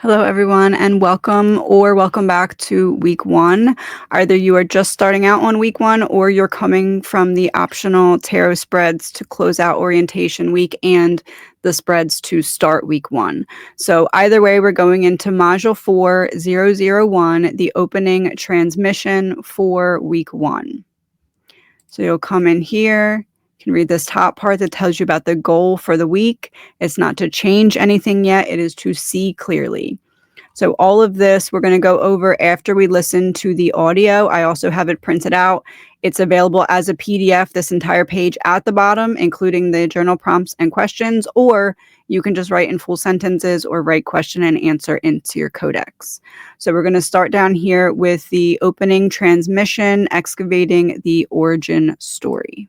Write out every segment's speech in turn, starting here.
Hello, everyone, and welcome back to week one. Either you are just starting out on week one or you're coming from the optional tarot spreads to close out orientation week and the spreads to start week one. So either way, we're going into module 4001, the opening transmission for week one. So you'll come in here. You can read this top part that tells you about the goal for the week. It's not to change anything yet. It is to see clearly. So all of this we're going to go over after we listen to the audio. I also have it printed out. It's available as a PDF, this entire page at the bottom, including the journal prompts and questions, or you can just write in full sentences or write question and answer into your codex. So we're going to start down here with the opening transmission, excavating the origin story.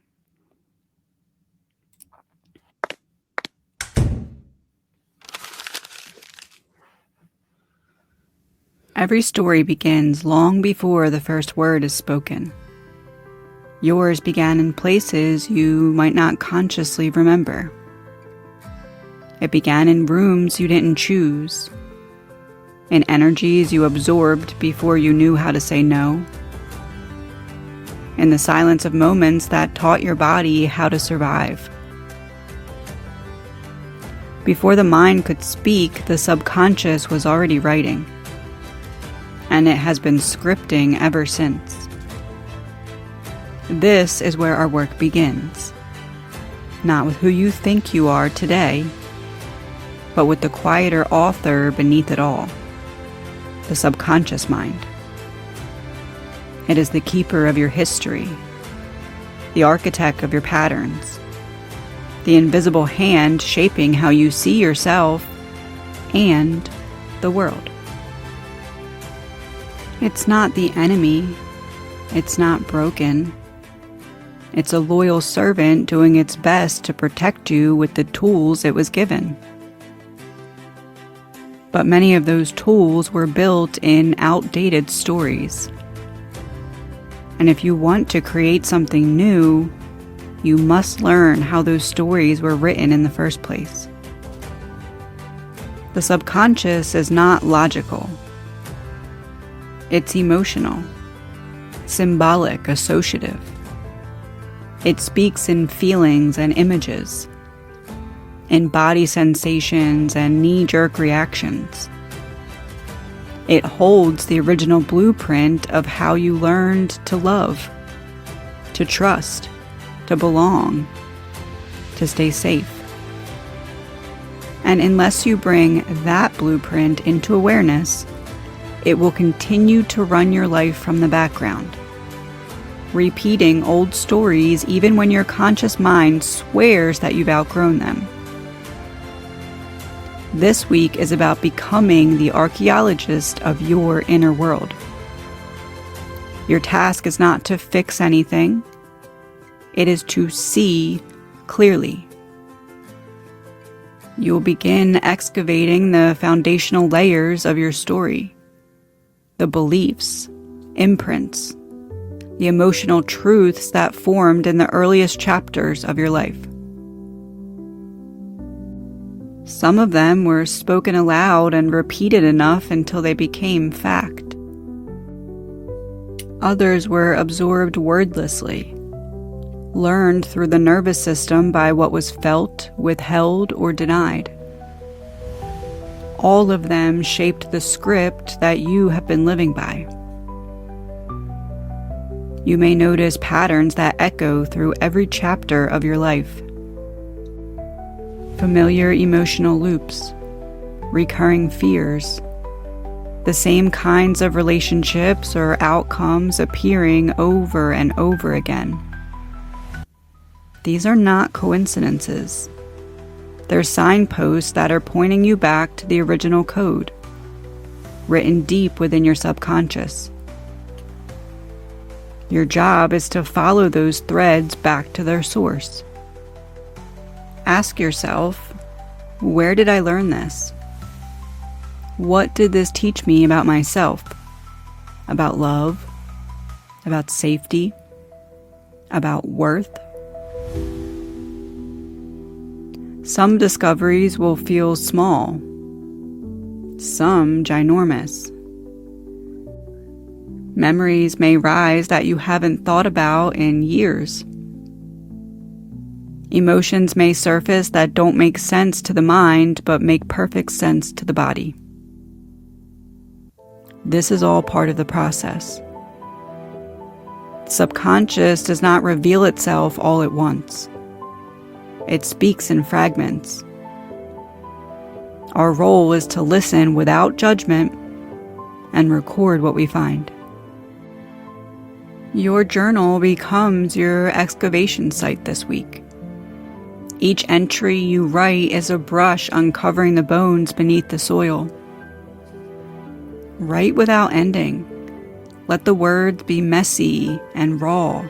Every story begins long before the first word is spoken. Yours began in places you might not consciously remember. It began in rooms you didn't choose, in energies you absorbed before you knew how to say no, in the silence of moments that taught your body how to survive. Before the mind could speak, the subconscious was already writing, and it has been scripting ever since. This is where our work begins, not with who you think you are today, but with the quieter author beneath it all, the subconscious mind. It is the keeper of your history, the architect of your patterns, the invisible hand shaping how you see yourself and the world. It's not the enemy. It's not broken. It's a loyal servant doing its best to protect you with the tools it was given. But many of those tools were built in outdated stories. And if you want to create something new, you must learn how those stories were written in the first place. The subconscious is not logical. It's emotional, symbolic, associative. It speaks in feelings and images, in body sensations and knee-jerk reactions. It holds the original blueprint of how you learned to love, to trust, to belong, to stay safe. And unless you bring that blueprint into awareness, it will continue to run your life from the background, repeating old stories even when your conscious mind swears that you've outgrown them. This week is about becoming the archaeologist of your inner world. Your task is not to fix anything. It is to see clearly. You will begin excavating the foundational layers of your story, the beliefs, imprints, the emotional truths that formed in the earliest chapters of your life. Some of them were spoken aloud and repeated enough until they became fact. Others were absorbed wordlessly, learned through the nervous system by what was felt, withheld, or denied. All of them shaped the script that you have been living by. You may notice patterns that echo through every chapter of your life. Familiar emotional loops, recurring fears, the same kinds of relationships or outcomes appearing over and over again. These are not coincidences. They're signposts that are pointing you back to the original code, written deep within your subconscious. Your job is to follow those threads back to their source. Ask yourself, where did I learn this? What did this teach me about myself? About love? About safety? About worth? Some discoveries will feel small. some ginormous. Memories may rise that you haven't thought about in years. Emotions may surface that don't make sense to the mind, but make perfect sense to the body. This is all part of the process. Subconscious does not reveal itself all at once. It speaks in fragments. Our role is to listen without judgment and record what we find. Your journal becomes your excavation site this week. Each entry you write is a brush uncovering the bones beneath the soil. Write without ending. Let the words be messy and raw.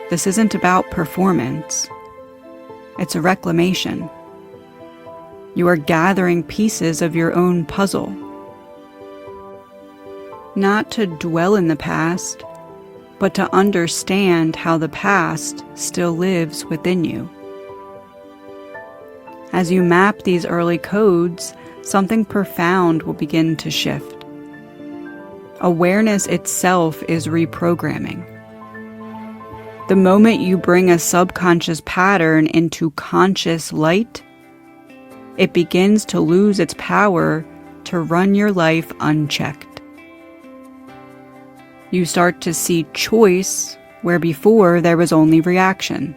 This isn't about performance. It's a reclamation. You are gathering pieces of your own puzzle. Not to dwell in the past, but to understand how the past still lives within you. As you map these early codes, something profound will begin to shift. Awareness itself is reprogramming. The moment you bring a subconscious pattern into conscious light, it begins to lose its power to run your life unchecked. You start to see choice where before there was only reaction.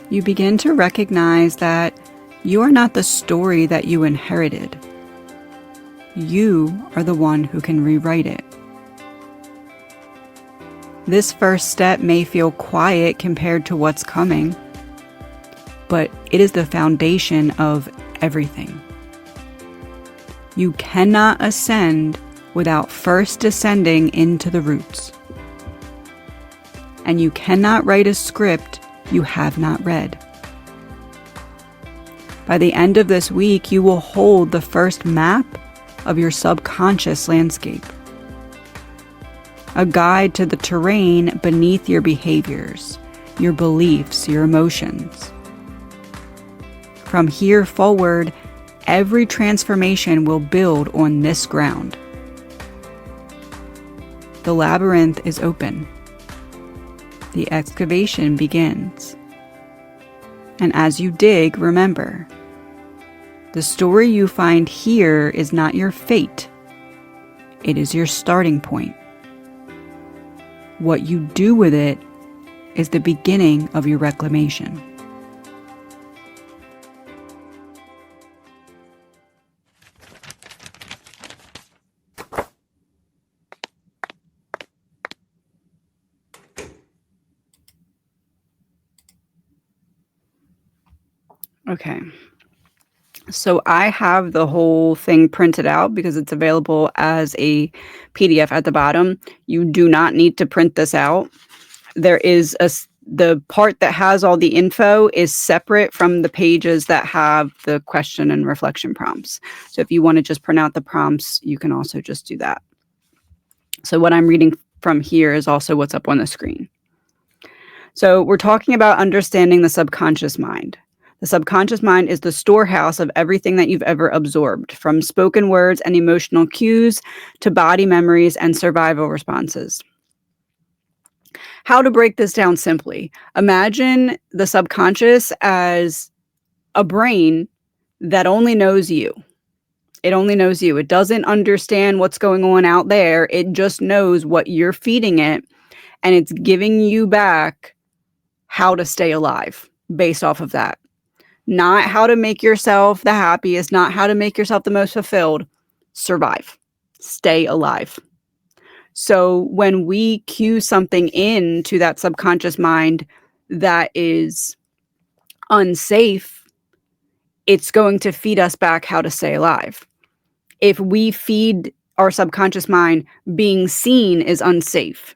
You begin to recognize that you are not the story that you inherited. You are the one who can rewrite it. This first step may feel quiet compared to what's coming, but it is the foundation of everything. You cannot ascend without first descending into the roots. And you cannot write a script you have not read. By the end of this week, you will hold the first map of your subconscious landscape. A guide to the terrain beneath your behaviors, your beliefs, your emotions. From here forward, every transformation will build on this ground. The labyrinth is open. The excavation begins. And as you dig, remember, the story you find here is not your fate. It is your starting point. What you do with it is the beginning of your reclamation. Okay, so I have the whole thing printed out because it's available as a PDF at the bottom. You do not need to print this out. There is the part that has all the info is separate from the pages that have the question and reflection prompts. So if you want to just print out the prompts, you can also just do that. So what I'm reading from here is also what's up on the screen. So we're talking about understanding the subconscious mind. The subconscious mind is the storehouse of everything that you've ever absorbed, from spoken words and emotional cues to body memories and survival responses. How to break this down simply. Imagine the subconscious as a brain that only knows you. It only knows you. It doesn't understand what's going on out there. It just knows what you're feeding it, and it's giving you back how to stay alive based off of that. Not how to make yourself the happiest, not how to make yourself the most fulfilled. Survive. Stay alive. So when we cue something into that subconscious mind that is unsafe, it's going to feed us back how to stay alive. If we feed our subconscious mind being seen is unsafe,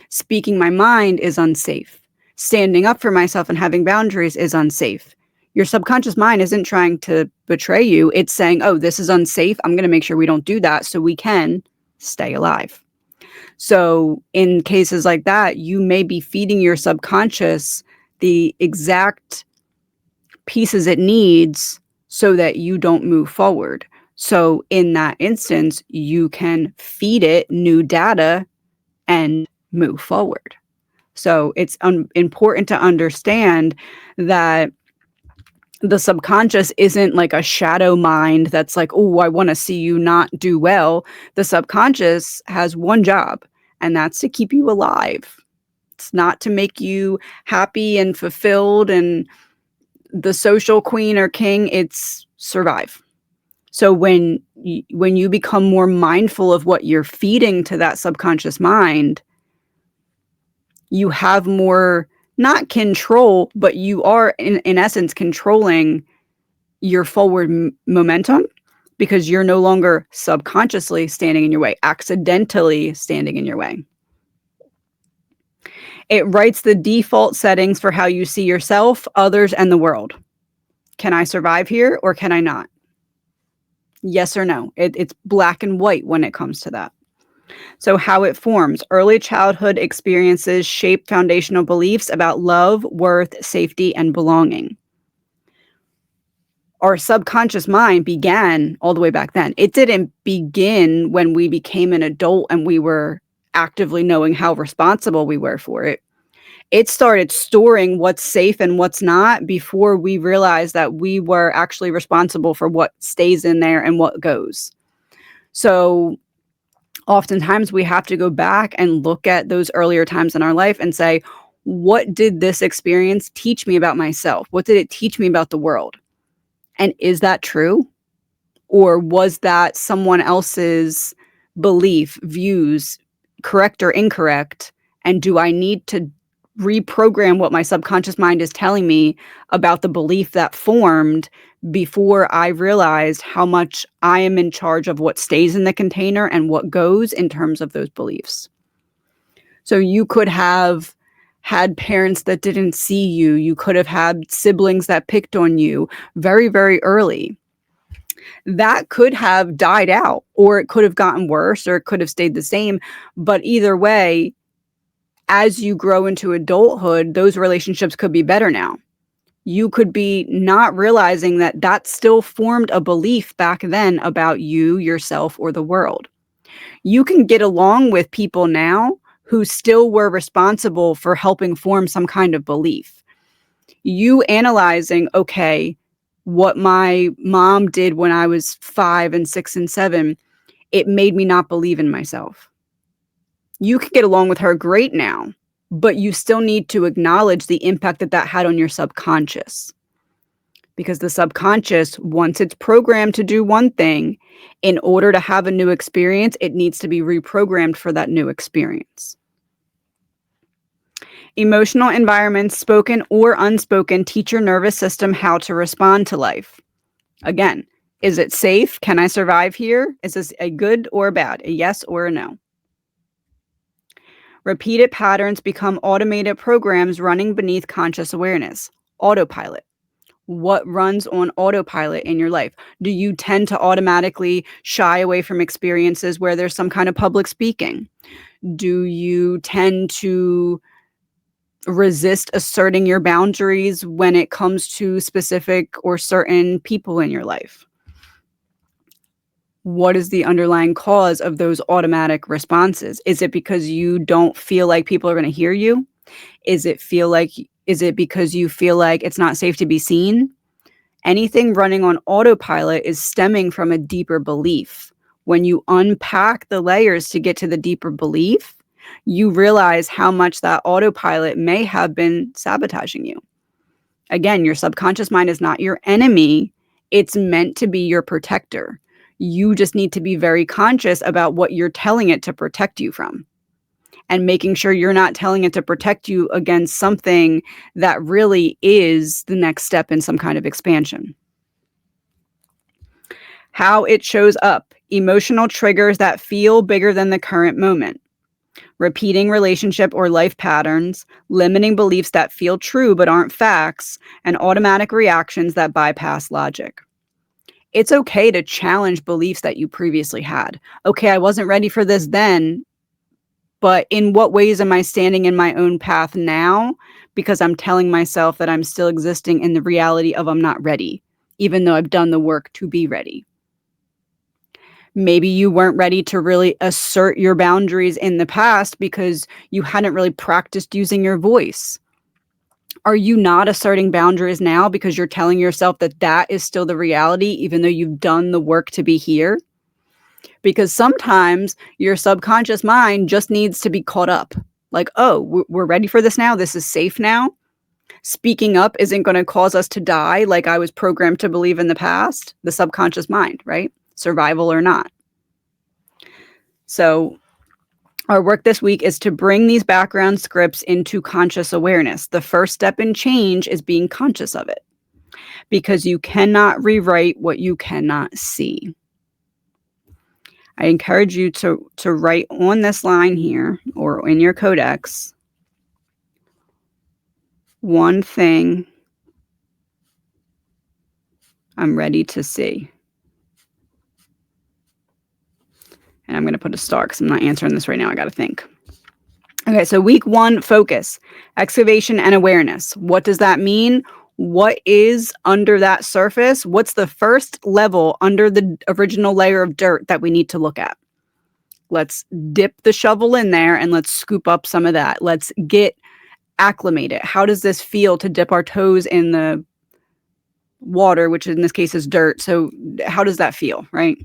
speaking my mind is unsafe, standing up for myself and having boundaries is unsafe. Your subconscious mind isn't trying to betray you. It's saying, oh, this is unsafe. I'm going to make sure we don't do that so we can stay alive. So in cases like that, you may be feeding your subconscious the exact pieces it needs so that you don't move forward. So in that instance, you can feed it new data and move forward. So it's important to understand that the subconscious isn't like a shadow mind that's like, oh, I want to see you not do well. The subconscious has one job, and that's to keep you alive. It's not to make you happy and fulfilled and the social queen or king. It's survive. So when you become more mindful of what you're feeding to that subconscious mind, you have more, not control, but you are in essence controlling your forward momentum, because you're no longer subconsciously standing in your way, accidentally standing in your way. It writes the default settings for how you see yourself, others, and the world. Can I survive here or can I not? Yes or no. It's black and white when it comes to that. So how it forms. Early childhood experiences shape foundational beliefs about love, worth, safety, and belonging. Our subconscious mind began all the way back then. It didn't begin when we became an adult and we were actively knowing how responsible we were for it. It started storing what's safe and what's not before we realized that we were actually responsible for what stays in there and what goes. So oftentimes we have to go back and look at those earlier times in our life and say, what did this experience teach me about myself? What did it teach me about the world? And is that true? Or was that someone else's belief, views, correct or incorrect? And do I need to reprogram what my subconscious mind is telling me about the belief that formed before I realized how much I am in charge of what stays in the container and what goes in terms of those beliefs? So you could have had parents that didn't see you. You could have had siblings that picked on you very, very early. That could have died out, or it could have gotten worse, or it could have stayed the same. But either way, as you grow into adulthood, those relationships could be better now. You could be not realizing that that still formed a belief back then about you, yourself, or the world. You can get along with people now who still were responsible for helping form some kind of belief. You analyzing, okay, what my mom did when I was 5 and 6 and 7, it made me not believe in myself. You can get along with her great now, but you still need to acknowledge the impact that that had on your subconscious. Because the subconscious, once it's programmed to do one thing, in order to have a new experience, it needs to be reprogrammed for that new experience. Emotional environments, spoken or unspoken, teach your nervous system how to respond to life. Again, is it safe? Can I survive here? Is this a good or a bad? A yes or a no? Repeated patterns become automated programs running beneath conscious awareness. Autopilot. What runs on autopilot in your life? Do you tend to automatically shy away from experiences where there's some kind of public speaking? Do you tend to resist asserting your boundaries when it comes to specific or certain people in your life? What is the underlying cause of those automatic responses? Is it because you don't feel like people are going to hear you? Is it because you feel like it's not safe to be seen? Anything running on autopilot is stemming from a deeper belief. When you unpack the layers to get to the deeper belief, you realize how much that autopilot may have been sabotaging you. Again, your subconscious mind is not your enemy. It's meant to be your protector. You just need to be very conscious about what you're telling it to protect you from, and making sure you're not telling it to protect you against something that really is the next step in some kind of expansion. How it shows up. Emotional triggers that feel bigger than the current moment. Repeating relationship or life patterns, limiting beliefs that feel true but aren't facts, and automatic reactions that bypass logic. It's okay to challenge beliefs that you previously had. Okay, I wasn't ready for this then, but in what ways am I standing in my own path now? Because I'm telling myself that I'm still existing in the reality of I'm not ready. even though I've done the work to be ready. Maybe you weren't ready to really assert your boundaries in the past because you hadn't really practiced using your voice. Are you not asserting boundaries now because you're telling yourself that that is still the reality, even though you've done the work to be here? Because sometimes your subconscious mind just needs to be caught up. Like, oh, we're ready for this now. This is safe now. Speaking up isn't going to cause us to die like I was programmed to believe in the past. The subconscious mind, right? Survival or not. So our work this week is to bring these background scripts into conscious awareness. The first step in change is being conscious of it, because you cannot rewrite what you cannot see. I encourage you to write on this line here or in your codex one thing I'm ready to see. And I'm going to put a star because I'm not answering this right now. I got to think. Okay, so week 1, focus, excavation, and awareness. What does that mean? What is under that surface? What's the first level under the original layer of dirt that we need to look at? Let's dip the shovel in there and let's scoop up some of that. Let's get acclimated. How does this feel to dip our toes in the water, which in this case is dirt? So how does that feel, right?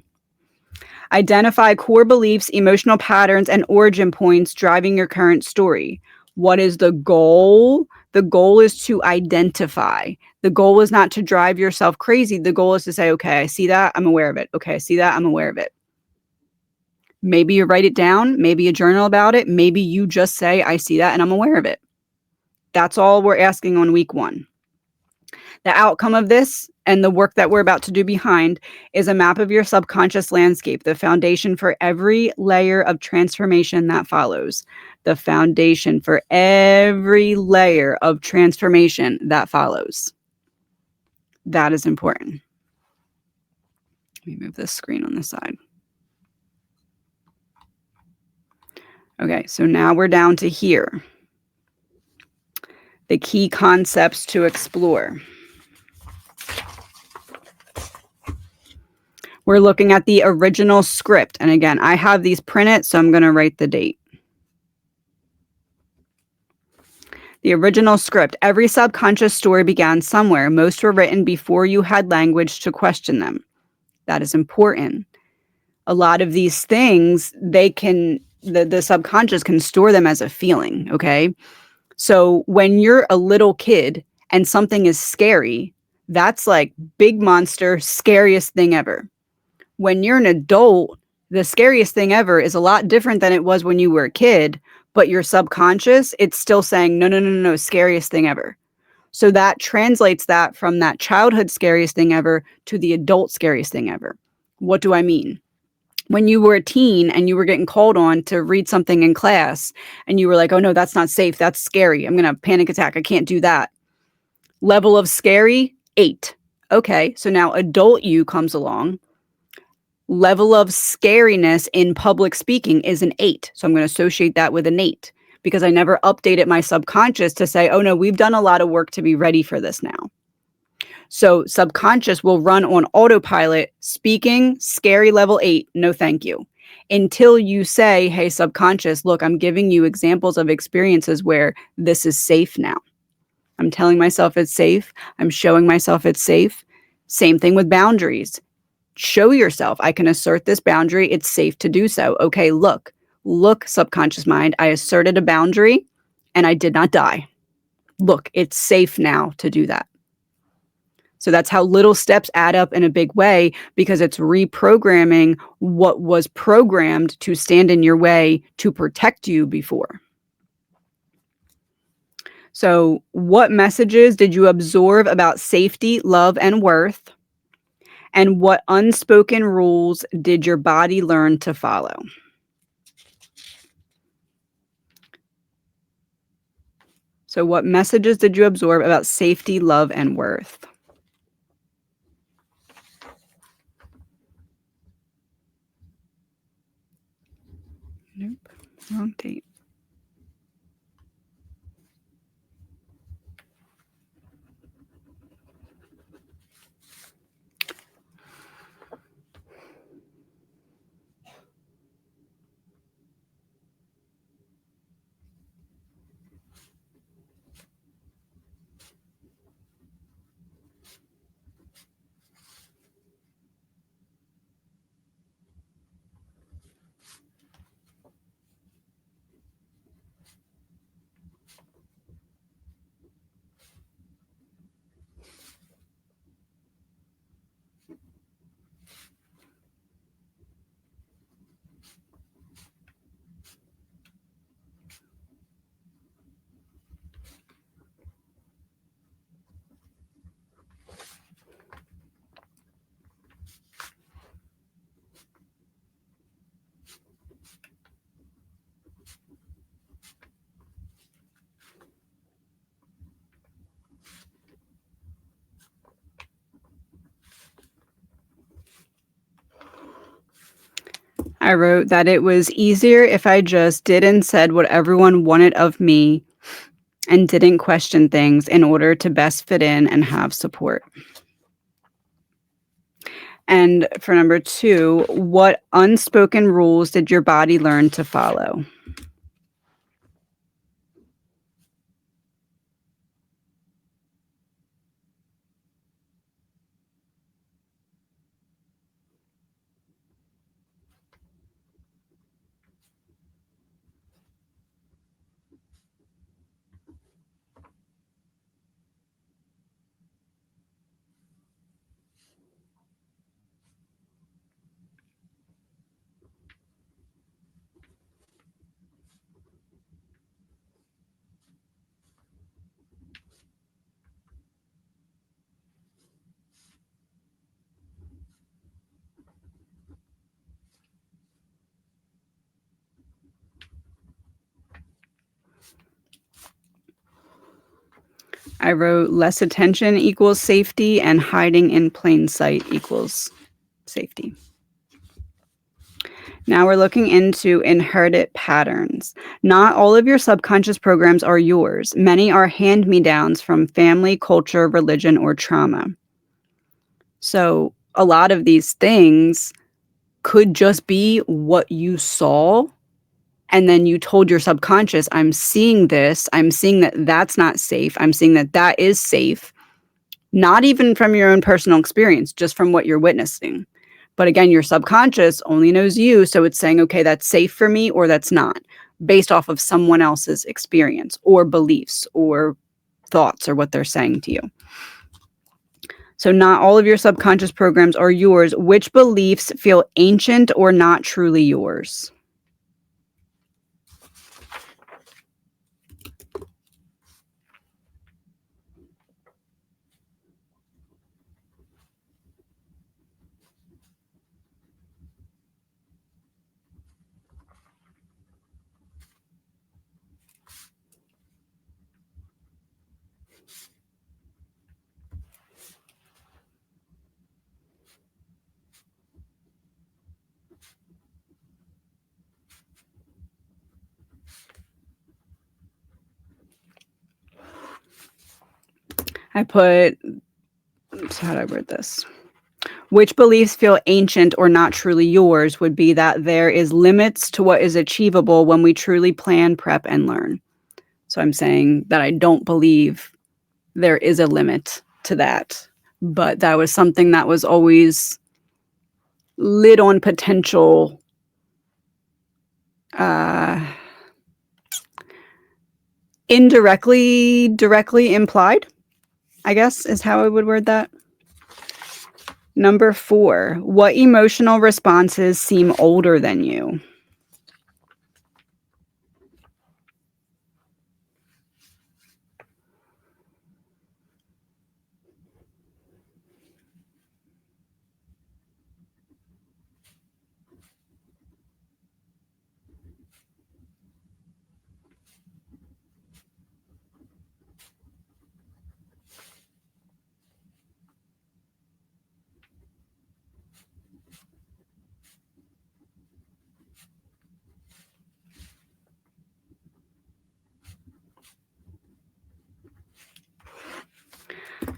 Identify core beliefs, emotional patterns, and origin points driving your current story. What is the goal? The goal is to identify. The goal is not to drive yourself crazy. The goal is to say, okay, I see that, I'm aware of it. Okay, I see that, I'm aware of it. Maybe you write it down. Maybe you journal about it. Maybe you just say, I see that and I'm aware of it. That's all we're asking on week 1. The outcome of this and the work that we're about to do behind is a map of your subconscious landscape, the foundation for every layer of transformation that follows. The foundation for every layer of transformation that follows. That is important. Let me move this screen on this side. Okay, so now we're down to here. The key concepts to explore. We're looking at the original script. And again, I have these printed, so I'm going to write the date. The original script. Every subconscious story began somewhere. Most were written before you had language to question them. That is important. A lot of these things, the subconscious can store them as a feeling, okay? So when you're a little kid and something is scary, that's like big monster, scariest thing ever. When you're an adult, the scariest thing ever is a lot different than it was when you were a kid, but your subconscious, it's still saying, no, scariest thing ever. So that translates that from that childhood scariest thing ever to the adult scariest thing ever. What do I mean? When you were a teen and you were getting called on to read something in class and you were like, oh no, that's not safe. That's scary. I'm going to have a panic attack. I can't do that. Level of scary, 8. Okay, so now adult you comes along. Level of scariness in public speaking is an 8. So I'm going to associate that with an 8 because I never updated my subconscious to say, oh no, we've done a lot of work to be ready for this now. So subconscious will run on autopilot, speaking, scary level 8, no thank you. Until you say, hey, subconscious, look, I'm giving you examples of experiences where this is safe now. I'm telling myself it's safe. I'm showing myself it's safe. Same thing with boundaries. Show yourself, I can assert this boundary. It's safe to do so. Okay, look, subconscious mind. I asserted a boundary and I did not die. Look, it's safe now to do that. So that's how little steps add up in a big way, because it's reprogramming what was programmed to stand in your way to protect you before. So what messages did you absorb about safety, love, and worth? And what unspoken rules did your body learn to follow? So what messages did you absorb about safety, love, and worth? Nope, wrong date. I wrote that it was easier if I just did and said what everyone wanted of me and didn't question things in order to best fit in and have support. And for number 2, what unspoken rules did your body learn to follow? I wrote less attention equals safety and hiding in plain sight equals safety. Now we're looking into inherited patterns. Not all of your subconscious programs are yours. Many are hand-me-downs from family, culture, religion, or trauma. So a lot of these things could just be what you saw, and then you told your subconscious, I'm seeing this, I'm seeing that that's not safe, I'm seeing that that is safe, not even from your own personal experience, just from what you're witnessing. But again, your subconscious only knows you, so it's saying, okay, that's safe for me or that's not, based off of someone else's experience or beliefs or thoughts or what they're saying to you. So not all of your subconscious programs are yours. Which beliefs feel ancient or not truly yours? I put, so how did I word this? Which beliefs feel ancient or not truly yours would be that there is limits to what is achievable when we truly plan, prep, and learn. So I'm saying that I don't believe there is a limit to that, but that was something that was always lit on potential directly implied, I guess is how I would word that. Number 4, what emotional responses seem older than you?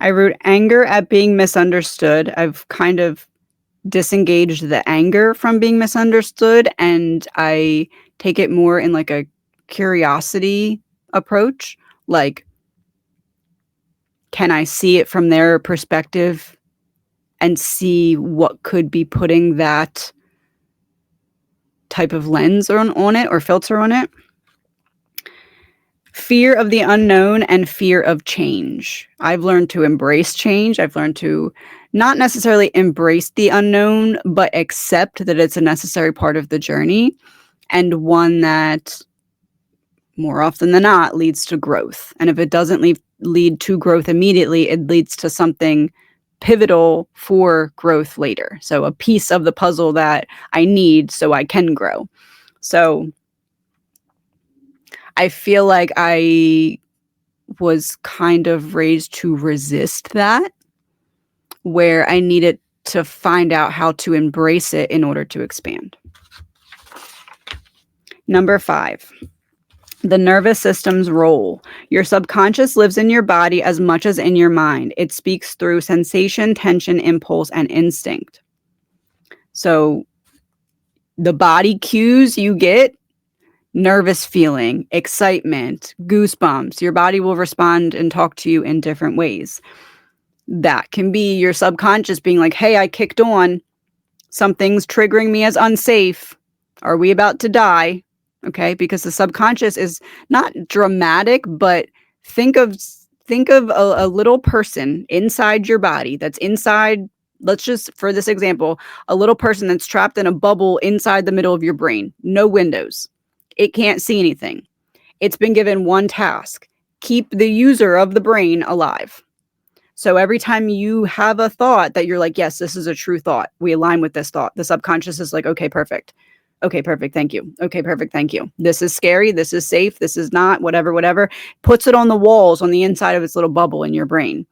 I wrote anger at being misunderstood. I've kind of disengaged the anger from being misunderstood, and I take it more in like a curiosity approach. Like, can I see it from their perspective and see what could be putting that type of lens on it or filter on it? Fear of the unknown and fear of change. I've learned to embrace change. I've learned to not necessarily embrace the unknown, but accept that it's a necessary part of the journey, and one that more often than not leads to growth. And if it doesn't lead to growth immediately, it leads to something pivotal for growth later. So a piece of the puzzle that I need so I can grow. So I feel like I was kind of raised to resist that, where I needed to find out how to embrace it in order to expand. Number 5, the nervous system's role. Your subconscious lives in your body as much as in your mind. It speaks through sensation, tension, impulse, and instinct. So the body cues you get, nervous feeling, excitement, goosebumps. Your body will respond and talk to you in different ways. That can be your subconscious being like, hey, I kicked on. Something's triggering me as unsafe. Are we about to die? Okay, because the subconscious is not dramatic, but think of a little person inside your body that's inside, let's just, for this example, a little person that's trapped in a bubble inside the middle of your brain, no windows. It can't see anything. It's been given one task: keep the user of the brain alive. So every time you have a thought that you're like, yes, this is a true thought, we align with this thought, the subconscious is like, okay, perfect. Okay, perfect. Thank you. Okay, perfect. Thank you. This is scary. This is safe. This is not, whatever, whatever. Puts it on the walls on the inside of its little bubble in your brain.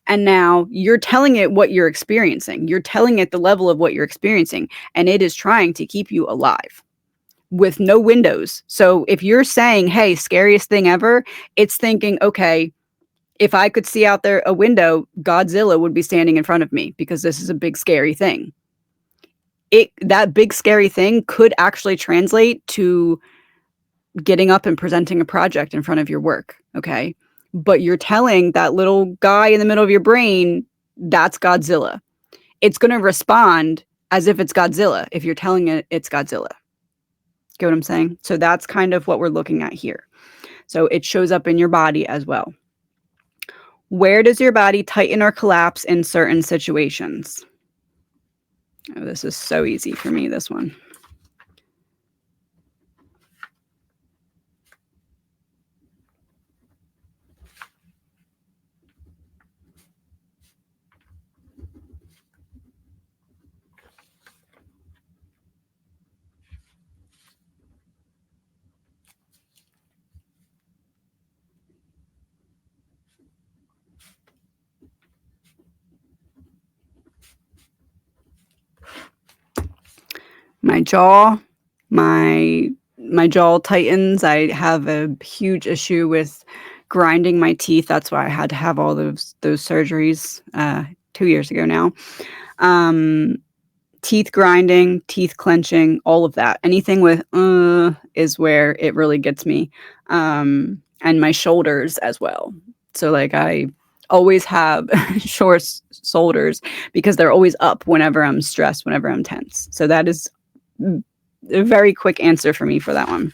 And now you're telling it what you're experiencing. You're telling it the level of what you're experiencing. And it is trying to keep you alive with no windows. So if you're saying, hey, scariest thing ever, it's thinking, okay, if I could see out there a window, Godzilla would be standing in front of me because this is a big scary thing. That big scary thing could actually translate to getting up and presenting a project in front of your work, okay? But you're telling that little guy in the middle of your brain, that's Godzilla. It's going to respond as if it's Godzilla if you're telling it it's Godzilla. Get what I'm saying? So that's kind of what we're looking at here. So it shows up in your body as well. Where does your body tighten or collapse in certain situations? Oh, this is so easy for me, this one. My jaw, my jaw tightens. I have a huge issue with grinding my teeth. That's why I had to have all those surgeries 2 years ago now. Teeth grinding, teeth clenching, all of that. Anything with is where it really gets me. And my shoulders as well. So like I always have short shoulders because they're always up whenever I'm stressed, whenever I'm tense. So that is a very quick answer for me for that one.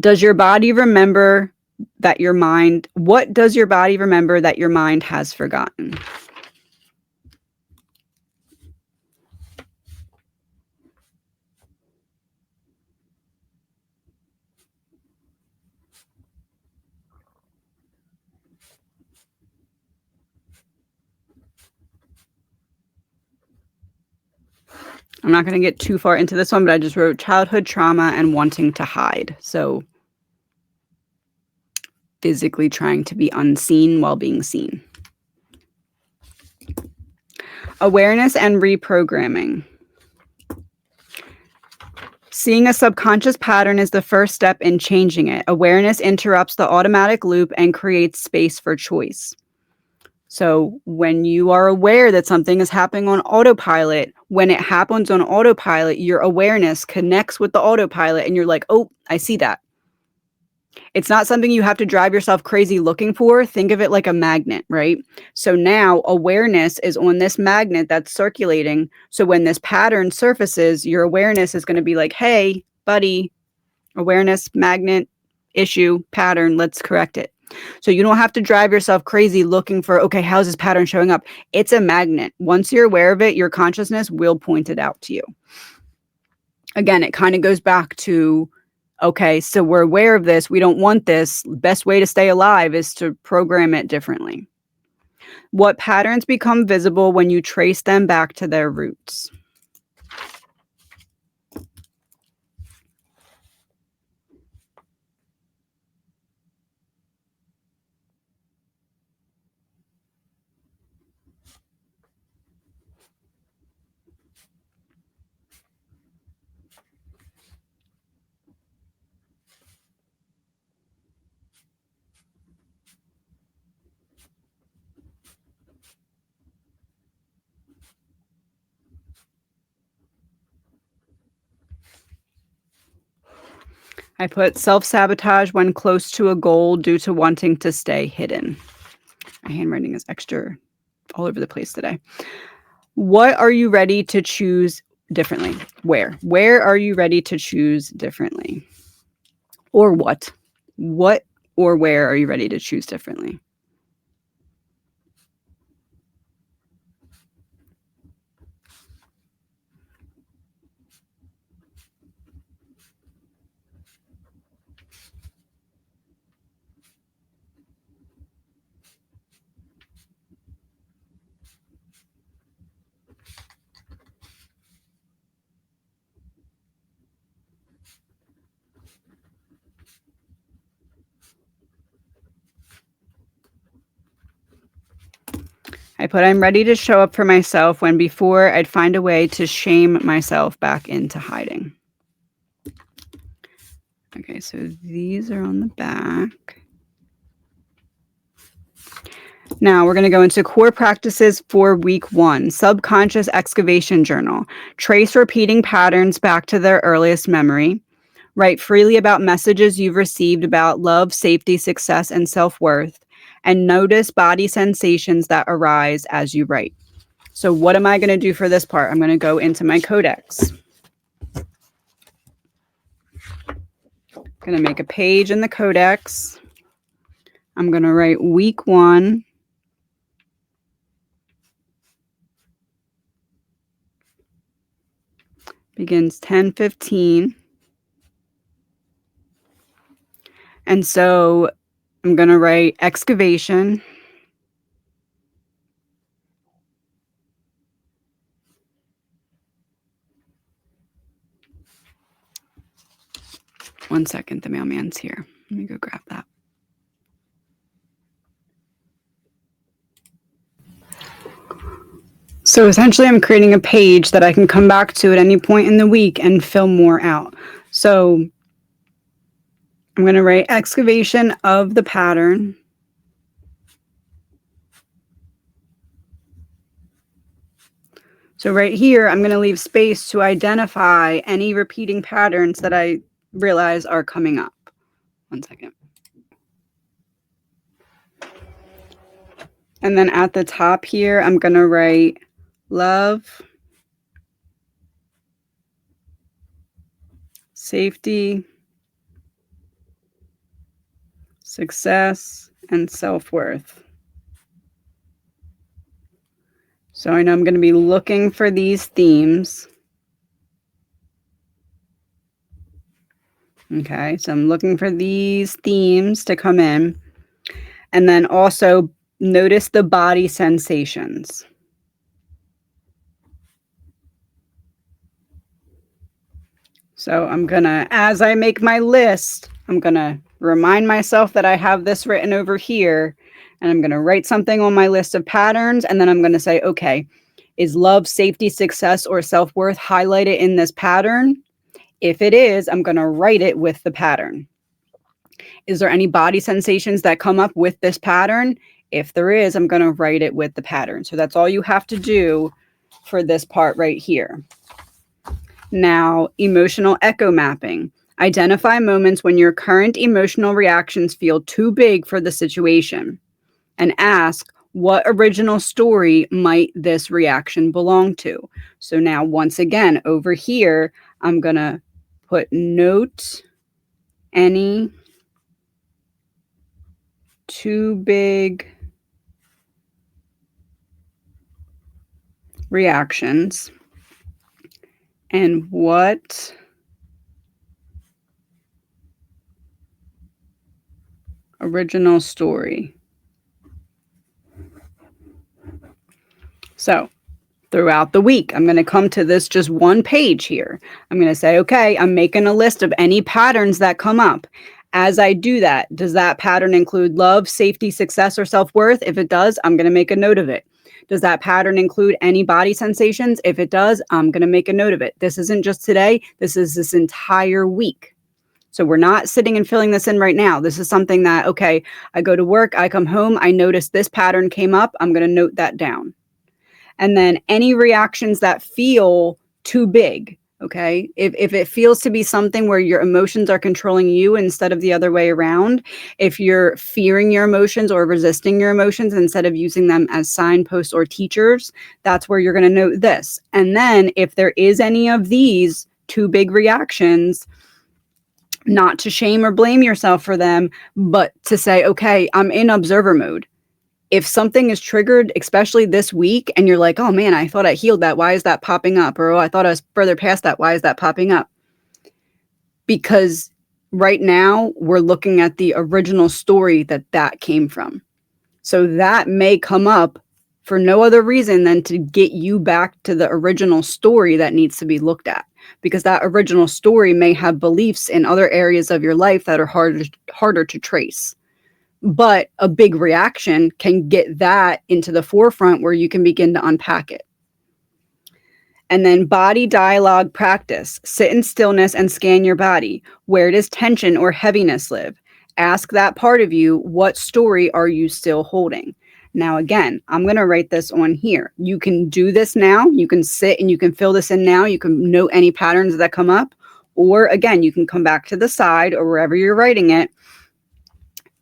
Does your body remember that your mind, what does your body remember that your mind has forgotten? I'm not going to get too far into this one, but I just wrote childhood trauma and wanting to hide. So physically trying to be unseen while being seen. Awareness and reprogramming. Seeing a subconscious pattern is the first step in changing it. Awareness interrupts the automatic loop and creates space for choice. So when you are aware that something is happening on autopilot, when it happens on autopilot, your awareness connects with the autopilot and you're like, oh, I see that. It's not something you have to drive yourself crazy looking for. Think of it like a magnet, right? So now awareness is on this magnet that's circulating. So when this pattern surfaces, your awareness is going to be like, hey, buddy, awareness, magnet, issue, pattern, let's correct it. So you don't have to drive yourself crazy looking for, okay, how's this pattern showing up? It's a magnet. Once you're aware of it, your consciousness will point it out to you. Again, it kind of goes back to, okay, so we're aware of this. We don't want this. Best way to stay alive is to program it differently. What patterns become visible when you trace them back to their roots? I put self-sabotage when close to a goal due to wanting to stay hidden. My handwriting is extra all over the place today. What are you ready to choose differently? Where? Where are you ready to choose differently? Or what? What or where are you ready to choose differently? I put, I'm ready to show up for myself when before I'd find a way to shame myself back into hiding. Okay, so these are on the back. Now we're going to go into core practices for week 1. Subconscious excavation journal. Trace repeating patterns back to their earliest memory. Write freely about messages you've received about love, safety, success, and self-worth. And notice body sensations that arise as you write. So what am I going to do for this part? I'm going to go into my codex. I'm going to make a page in the codex. I'm going to write week 1. Begins 10:15. And so I'm going to write excavation. One second, the mailman's here. Let me go grab that. So essentially I'm creating a page that I can come back to at any point in the week and fill more out. So I'm going to write excavation of the pattern. So right here, I'm going to leave space to identify any repeating patterns that I realize are coming up. One second. And then at the top here, I'm going to write love, safety, success, and self-worth. So I know I'm going to be looking for these themes. Okay, so I'm looking for these themes to come in. And then also notice the body sensations. So I'm going to, as I make my list, I'm going to remind myself that I have this written over here. And I'm going to write something on my list of patterns. And then I'm going to say, okay, is love, safety, success, or self-worth highlighted in this pattern? If it is, I'm going to write it with the pattern. Is there any body sensations that come up with this pattern? If there is, I'm going to write it with the pattern. So that's all you have to do for this part right here. Now, emotional echo mapping. Identify moments when your current emotional reactions feel too big for the situation and ask, what original story might this reaction belong to? So now, once again, over here, I'm going to put note any too big reactions and what original story. So throughout the week, I'm going to come to this just one page here. I'm going to say, okay, I'm making a list of any patterns that come up. As I do that, does that pattern include love, safety, success, or self-worth? If it does, I'm going to make a note of it. Does that pattern include any body sensations? If it does, I'm going to make a note of it. This isn't just today. This is this entire week. So we're not sitting and filling this in right now. This is something that, okay, I go to work, I come home, I notice this pattern came up. I'm going to note that down. And then any reactions that feel too big. Okay. If it feels to be something where your emotions are controlling you instead of the other way around, if you're fearing your emotions or resisting your emotions instead of using them as signposts or teachers, that's where you're going to note this. And then if there is any of these two big reactions, not to shame or blame yourself for them, but to say, okay, I'm in observer mode. If something is triggered, especially this week, and you're like, oh man, I thought I healed that. Why is that popping up? Or, oh, I thought I was further past that. Why is that popping up? Because right now we're looking at the original story that came from. So that may come up for no other reason than to get you back to the original story that needs to be looked at. Because that original story may have beliefs in other areas of your life that are harder to trace. But a big reaction can get that into the forefront where you can begin to unpack it. And then body dialogue practice. Sit in stillness and scan your body. Where does tension or heaviness live? Ask that part of you, what story are you still holding? Now, again, I'm going to write this on here. You can do this now. You can sit and you can fill this in now. You can note any patterns that come up. Or again, you can come back to the side or wherever you're writing it.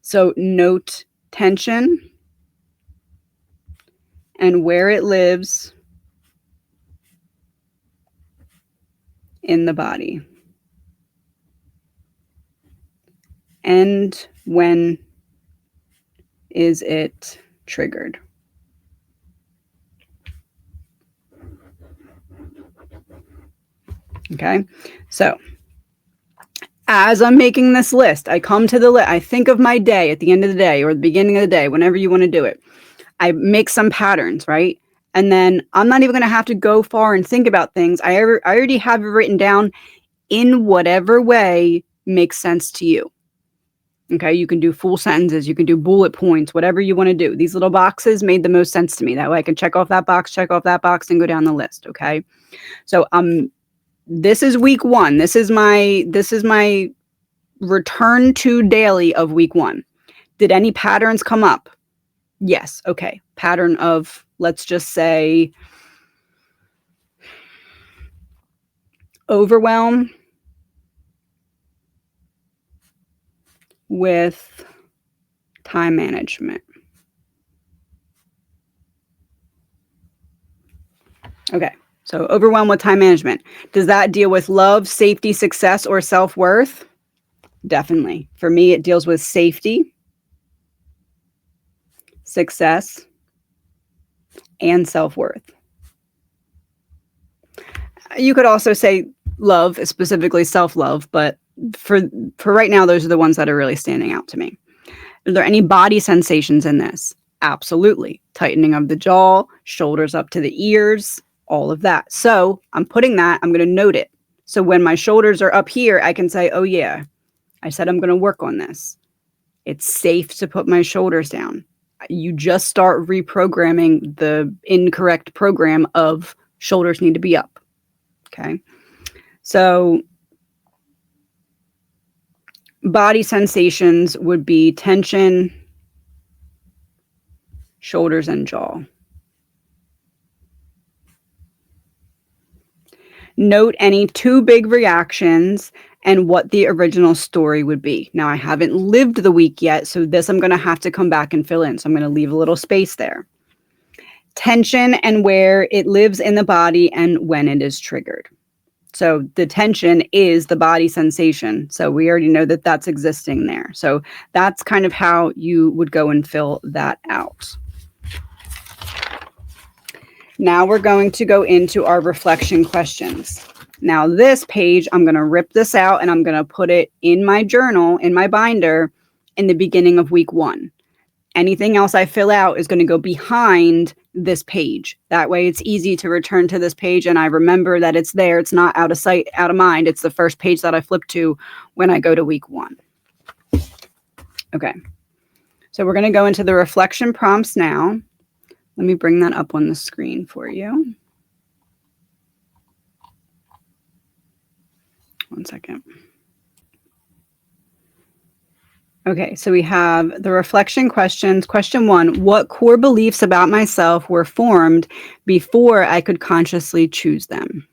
So note tension and where it lives in the body. And when is it triggered? Okay, so as I'm making this list, I come to the list. I think of my day at the end of the day or the beginning of the day, whenever you want to do it. I make some patterns, right? And then I'm not even going to have to go far and think about things. I already have it written down in whatever way makes sense to you. Okay, you can do full sentences, you can do bullet points, whatever you want to do. These little boxes made the most sense to me. That way I can check off that box, and go down the list. Okay, so this is week 1. This is my return to daily of week 1. Did any patterns come up? Yes. Okay. Pattern of, let's just say, overwhelm with time management. Okay. So overwhelm with time management. Does that deal with love, safety, success, or self-worth? Definitely. For me, it deals with safety, success, and self-worth. You could also say love, specifically self-love, but for right now, those are the ones that are really standing out to me. Are there any body sensations in this? Absolutely. Tightening of the jaw, shoulders up to the ears, all of that. So I'm putting that, I'm going to note it. So when my shoulders are up here, I can say, oh yeah, I said I'm going to work on this. It's safe to put my shoulders down. You just start reprogramming the incorrect program of shoulders need to be up. Okay. So body sensations would be tension, shoulders, and jaw. Note any two big reactions and what the original story would be. Now, I haven't lived the week yet, so this I'm going to have to come back and fill in. So I'm going to leave a little space there. Tension and where it lives in the body and when it is triggered. So the tension is the body sensation. So we already know that that's existing there. So that's kind of how you would go and fill that out. Now we're going to go into our reflection questions. Now this page, I'm going to rip this out and I'm going to put it in my journal, in my binder, in the beginning of week 1. Anything else I fill out is going to go behind this page. That way it's easy to return to this page and I remember that it's there. It's not out of sight, out of mind. It's the first page that I flip to when I go to week 1. Okay. So we're going to go into the reflection prompts now. Let me bring that up on the screen for you. One second. Okay, so we have the reflection questions. Question 1, what core beliefs about myself were formed before I could consciously choose them?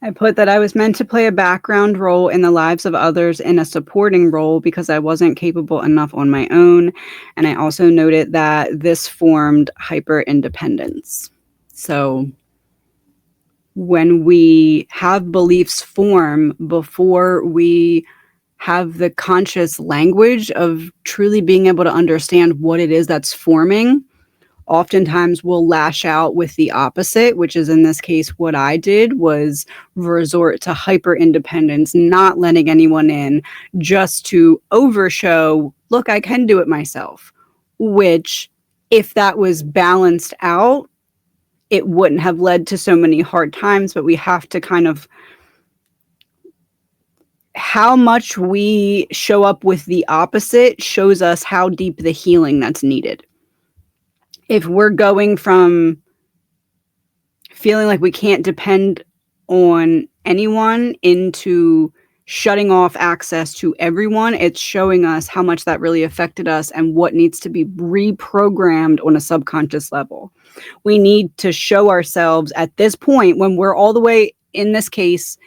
I put that I was meant to play a background role in the lives of others in a supporting role because I wasn't capable enough on my own. And I also noted that this formed hyper independence. So when we have beliefs form before we have the conscious language of truly being able to understand what it is that's forming, oftentimes we'll lash out with the opposite, which is in this case what I did was resort to hyper independence, not letting anyone in, just to overshow, look, I can do it myself, which if that was balanced out, it wouldn't have led to so many hard times. But we have to kind of, how much we show up with the opposite shows us how deep the healing that's needed. If we're going from feeling like we can't depend on anyone into shutting off access to everyone, it's showing us how much that really affected us and what needs to be reprogrammed on a subconscious level. We need to show ourselves at this point when we're all the way, in this case,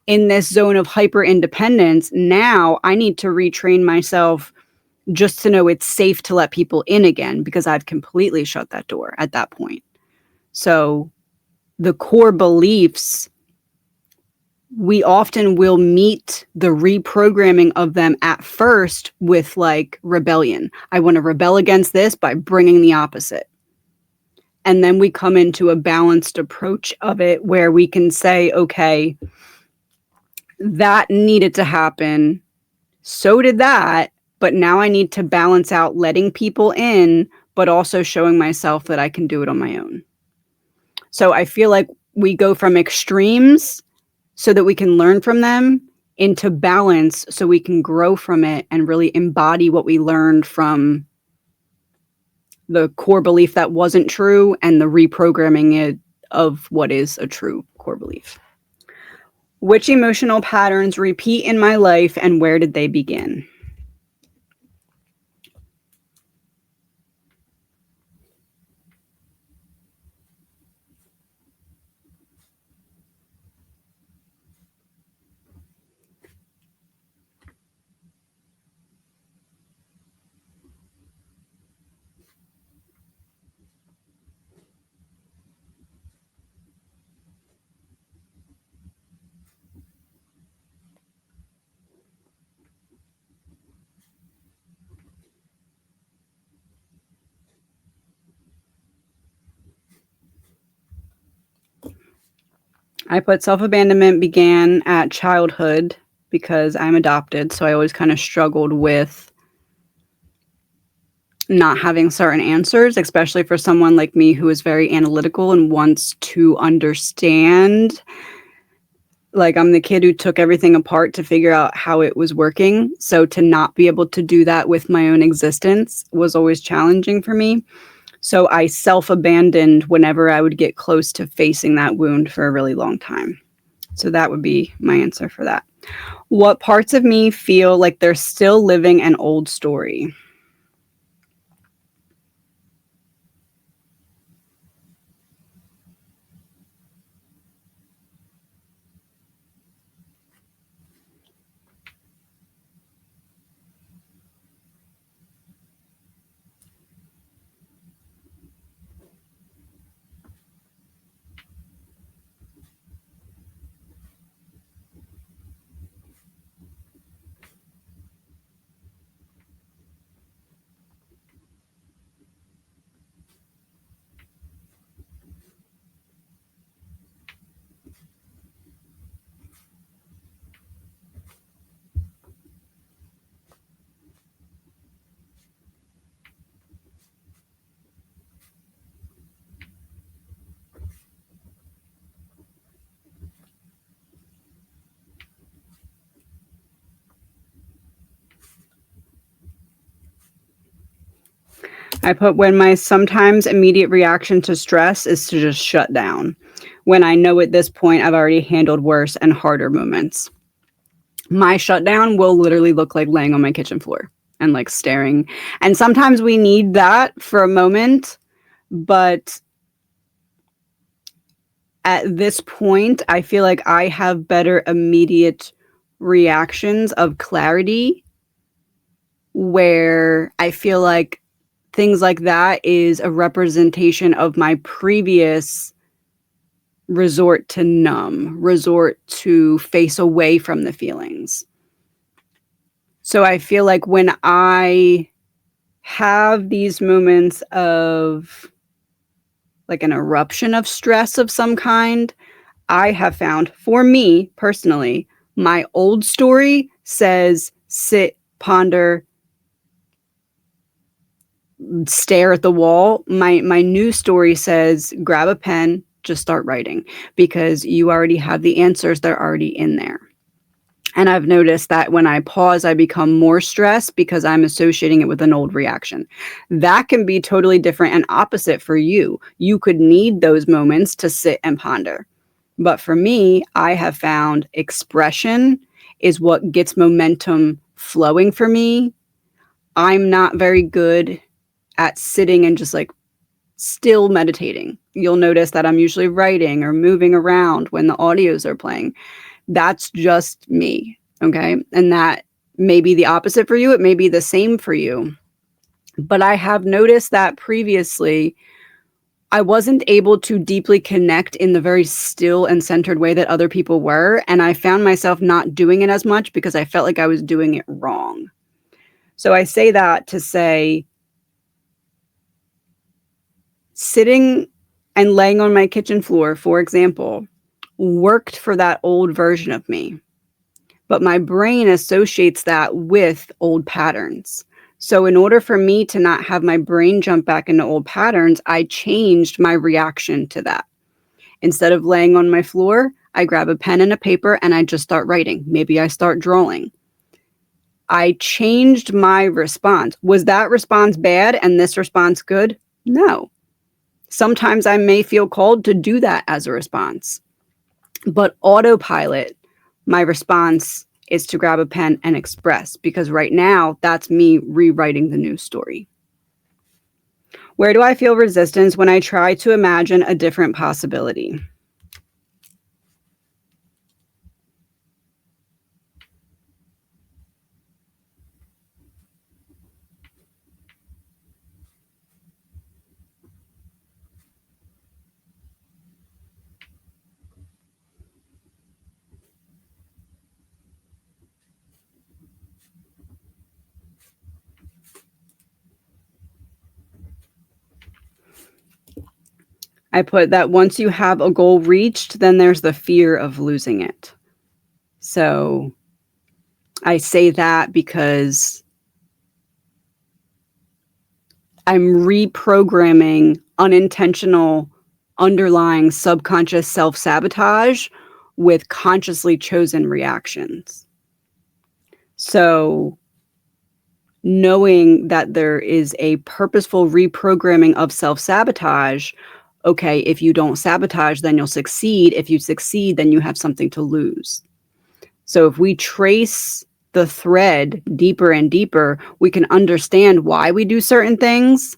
in this zone of hyper independence. Now I need to retrain myself just to know it's safe to let people in again, because I've completely shut that door at that point. So the core beliefs, we often will meet the reprogramming of them at first with like rebellion. I want to rebel against this by bringing the opposite. And then we come into a balanced approach of it where we can say, okay, that needed to happen. So did that. But now I need to balance out letting people in, but also showing myself that I can do it on my own. So I feel like we go from extremes so that we can learn from them into balance so we can grow from it and really embody what we learned from the core belief that wasn't true and the reprogramming it of what is a true core belief. Which emotional patterns repeat in my life and where did they begin? I put self-abandonment began at childhood because I'm adopted, so I always kind of struggled with not having certain answers, especially for someone like me who is very analytical and wants to understand. Like, I'm the kid who took everything apart to figure out how it was working. So to not be able to do that with my own existence was always challenging for me. So I self-abandoned whenever I would get close to facing that wound for a really long time. So that would be my answer for that. What parts of me feel like they're still living an old story? I put when my sometimes immediate reaction to stress is to just shut down. When I know at this point I've already handled worse and harder moments. My shutdown will literally look like laying on my kitchen floor and like staring. And sometimes we need that for a moment, but At this point, I feel like I have better immediate reactions of clarity where I feel like things like that is a representation of my previous resort to numb, resort to face away from the feelings. So I feel like when I have these moments of like an eruption of stress of some kind, I have found, for me personally, my old story says sit, ponder, stare at the wall. My new story says grab a pen, just start writing, because you already have the answers, they're already in there. And I've noticed that when I pause, I become more stressed because I'm associating it with an old reaction. That can be totally different and opposite for you. You could need those moments to sit and ponder. But for me, I have found expression is what gets momentum flowing for me. I'm not very good at sitting and just like still meditating. You'll notice that I'm usually writing or moving around when the audios are playing. That's just me. Okay. And that may be the opposite for you. It may be the same for you. But I have noticed that previously I wasn't able to deeply connect in the very still and centered way that other people were. And I found myself not doing it as much because I felt like I was doing it wrong. So I say that to say, sitting and laying on my kitchen floor, for example, worked for that old version of me. But my brain associates that with old patterns. So in order for me to not have my brain jump back into old patterns, I changed my reaction to that. Instead of laying on my floor, I grab a pen and a paper and I just start writing. Maybe I start drawing. I changed my response. Was that response bad and this response good? No. Sometimes I may feel called to do that as a response. But autopilot, my response is to grab a pen and express, because right now that's me rewriting the news story. Where do I feel resistance? When I try to imagine a different possibility. I put that once you have a goal reached, then there's the fear of losing it. So I say that because I'm reprogramming unintentional underlying subconscious self-sabotage with consciously chosen reactions. So knowing that there is a purposeful reprogramming of self-sabotage, okay, if you don't sabotage, then you'll succeed. If you succeed, then you have something to lose. So if we trace the thread deeper and deeper, we can understand why we do certain things.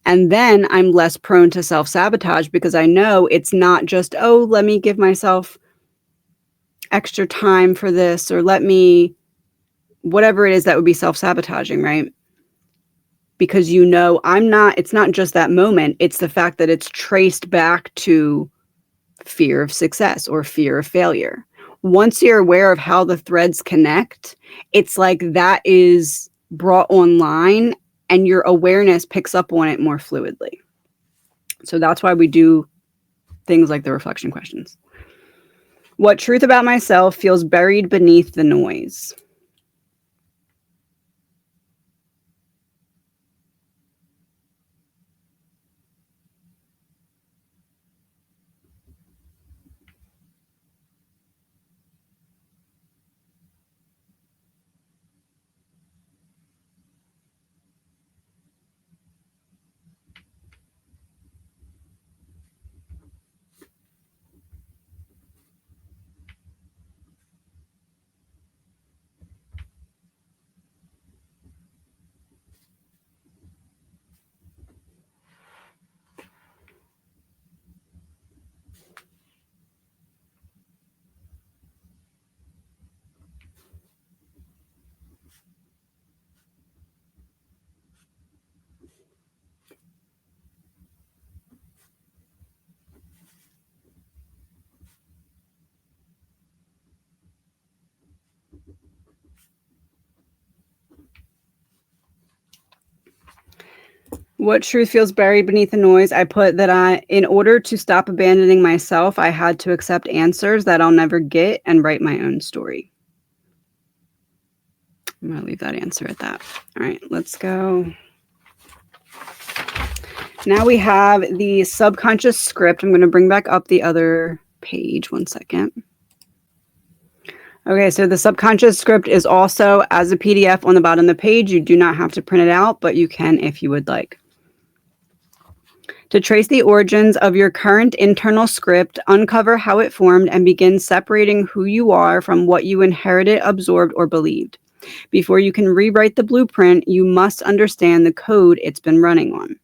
And then I'm less prone to self-sabotage because I know it's not just, oh, let me give myself extra time for this, or let me, whatever it is that would be self-sabotaging, right? Because you know, it's not just that moment, it's the fact that it's traced back to fear of success or fear of failure. Once you're aware of how the threads connect, it's like that is brought online and your awareness picks up on it more fluidly. So that's why we do things like the reflection questions. What truth about myself feels buried beneath the noise? What truth feels buried beneath the noise? I put that in order to stop abandoning myself, I had to accept answers that I'll never get and write my own story. I'm going to leave that answer at that. All right, let's go. Now we have the subconscious script. I'm going to bring back up the other page. 1 second. Okay, so the subconscious script is also as a PDF on the bottom of the page. You do not have to print it out, but you can if you would like. To trace the origins of your current internal script, uncover how it formed, and begin separating who you are from what you inherited, absorbed, or believed. Before you can rewrite the blueprint, you must understand the code it's been running on.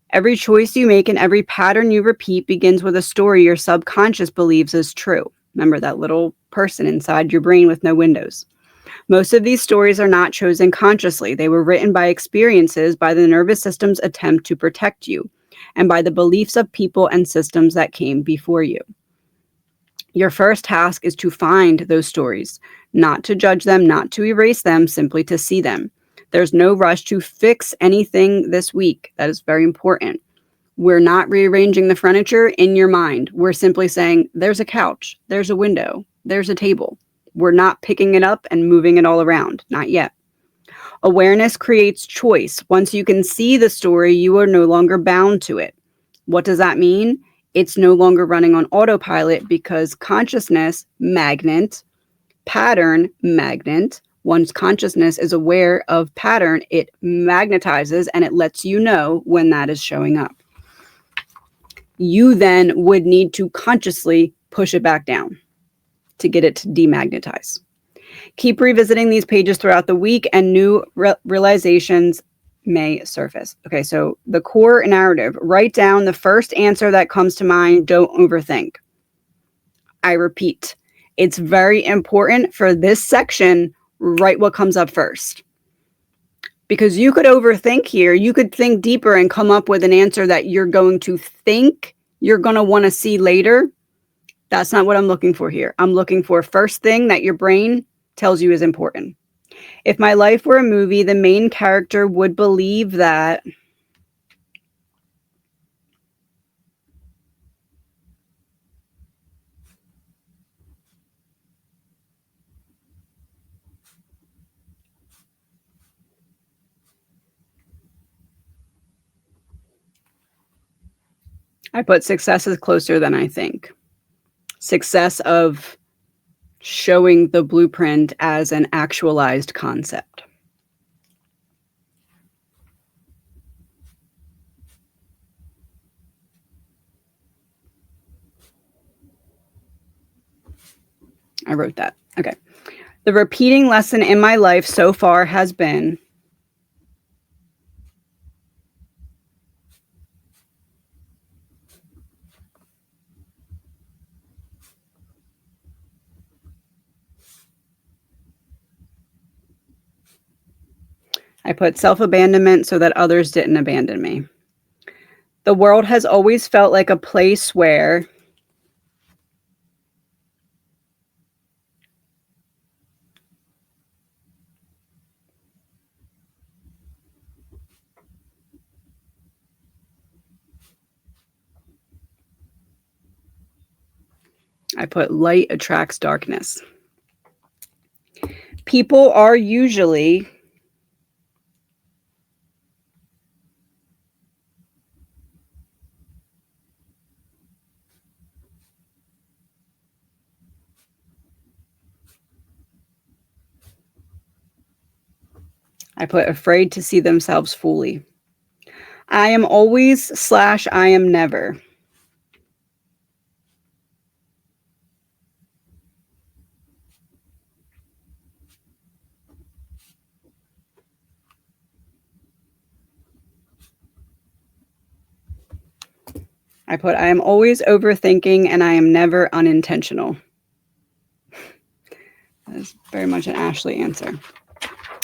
Every choice you make and every pattern you repeat begins with a story your subconscious believes is true. Remember that little person inside your brain with no windows. Most of these stories are not chosen consciously. They were written by experiences, by the nervous system's attempt to protect you, and by the beliefs of people and systems that came before you. Your first task is to find those stories, not to judge them, not to erase them, simply to see them. There's no rush to fix anything this week. That is very important. We're not rearranging the furniture in your mind. We're simply saying, there's a couch, there's a window, there's a table. We're not picking it up and moving it all around. Not yet. Awareness creates choice. Once you can see the story, you are no longer bound to it. What does that mean? It's no longer running on autopilot because consciousness, magnet, pattern, magnet. Once consciousness is aware of pattern, it magnetizes and it lets you know when that is showing up. You then would need to consciously push it back down to get it to demagnetize. Keep revisiting these pages throughout the week and new realizations may surface. Okay, so the core narrative. Write down the first answer that comes to mind. Don't overthink. I repeat, it's very important for this section, write what comes up first. Because you could overthink here. You could think deeper and come up with an answer that you're going to think you're going to want to see later. That's not what I'm looking for here. I'm looking for first thing that your brain tells you is important. If my life were a movie, the main character would believe that I put success is closer than I think. Success of showing the blueprint as an actualized concept. I wrote that. Okay. The repeating lesson in my life so far has been I put self-abandonment so that others didn't abandon me. The world has always felt like a place where I put light attracts darkness. People are usually I put afraid to see themselves fully. I am always / I am never. I put I am always overthinking and I am never unintentional. That is very much an Ashley answer.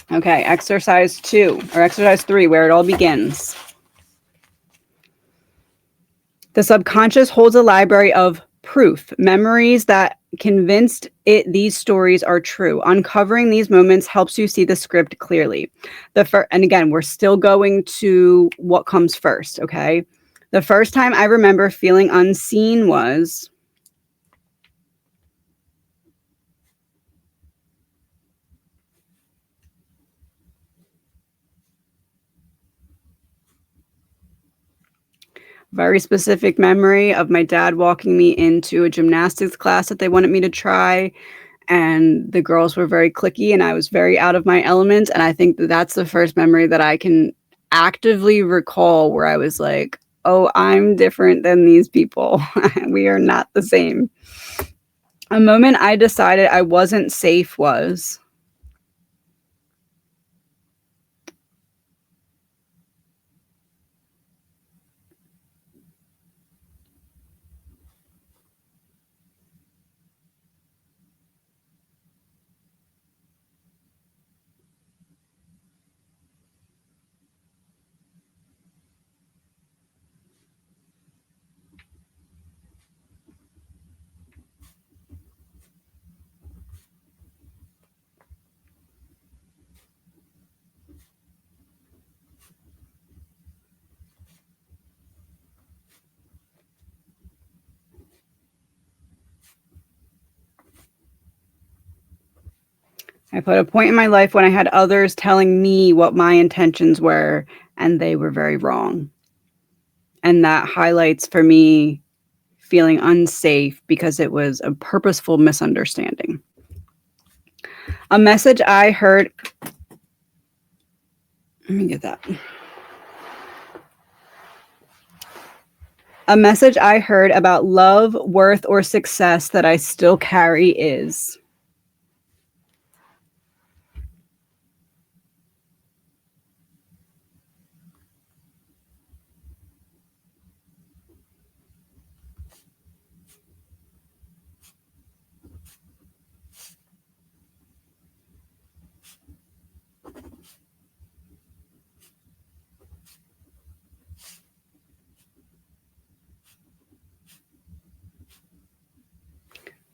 Okay, exercise 2 or exercise 3, where it all begins. The subconscious holds a library of proof, memories that convinced these stories are true. Uncovering these moments helps you see the script clearly. And again, we're still going to what comes first, okay? The first time I remember feeling unseen was very specific memory of my dad walking me into a gymnastics class that they wanted me to try, and the girls were very cliquey and I was very out of my element, and I think that that's the first memory that I can actively recall where I was like, "Oh, I'm different than these people. We are not the same." A moment I decided I wasn't safe was I put a point in my life when I had others telling me what my intentions were, and they were very wrong. And that highlights for me feeling unsafe because it was a purposeful misunderstanding. A message I heard. Let me get that. A message I heard about love, worth, or success that I still carry is.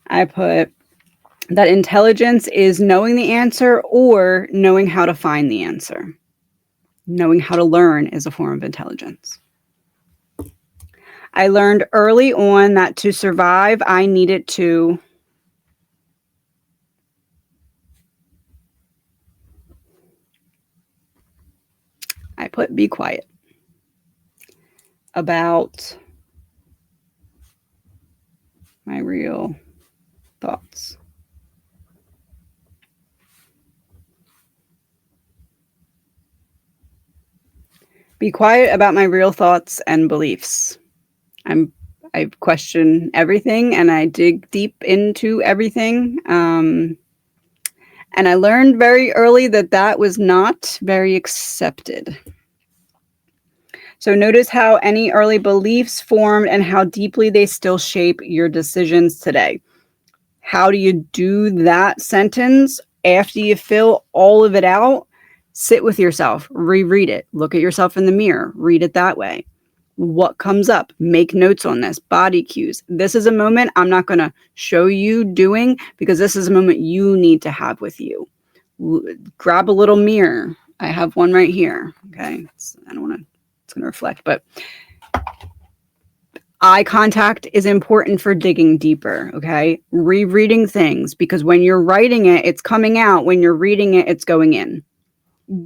I put that intelligence is knowing the answer or knowing how to find the answer. Knowing how to learn is a form of intelligence. I learned early on that to survive, I needed to. I put be quiet about my real thoughts. Be quiet about my real thoughts and beliefs. I question everything and I dig deep into everything. And I learned very early that that was not very accepted. So notice how any early beliefs formed and how deeply they still shape your decisions today. How do you do that sentence after you fill all of it out? Sit with yourself, reread it, look at yourself in the mirror, read it that way. What comes up? Make notes on this, body cues. This is a moment I'm not going to show you doing because this is a moment you need to have with you. Grab a little mirror. I have one right here. Okay. I don't want to, it's going to reflect, but eye contact is important for digging deeper. Okay. Rereading things because when you're writing it, it's coming out. When you're reading it, it's going in.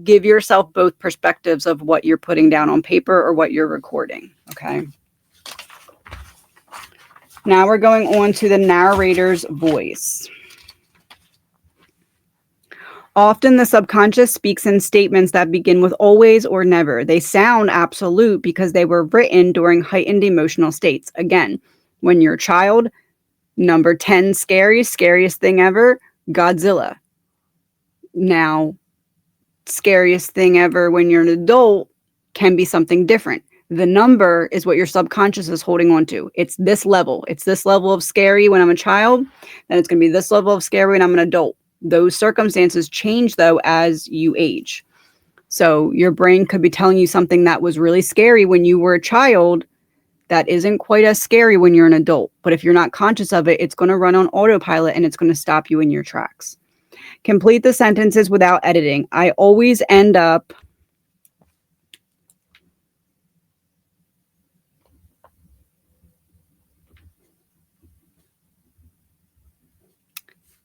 Give yourself both perspectives of what you're putting down on paper or what you're recording. Okay. Now we're going on to the narrator's voice. Often the subconscious speaks in statements that begin with always or never. They sound absolute because they were written during heightened emotional states. Again, when you're a child, number 10, scariest thing ever, Godzilla. Now, scariest thing ever when you're an adult can be something different. The number is what your subconscious is holding on to. It's this level. It's this level of scary when I'm a child, then it's going to be this level of scary when I'm an adult. Those circumstances change, though, as you age. So your brain could be telling you something that was really scary when you were a child That isn't quite as scary when you're an adult, but if you're not conscious of it, it's going to run on autopilot and it's going to stop you in your tracks. Complete the sentences without editing. I always end up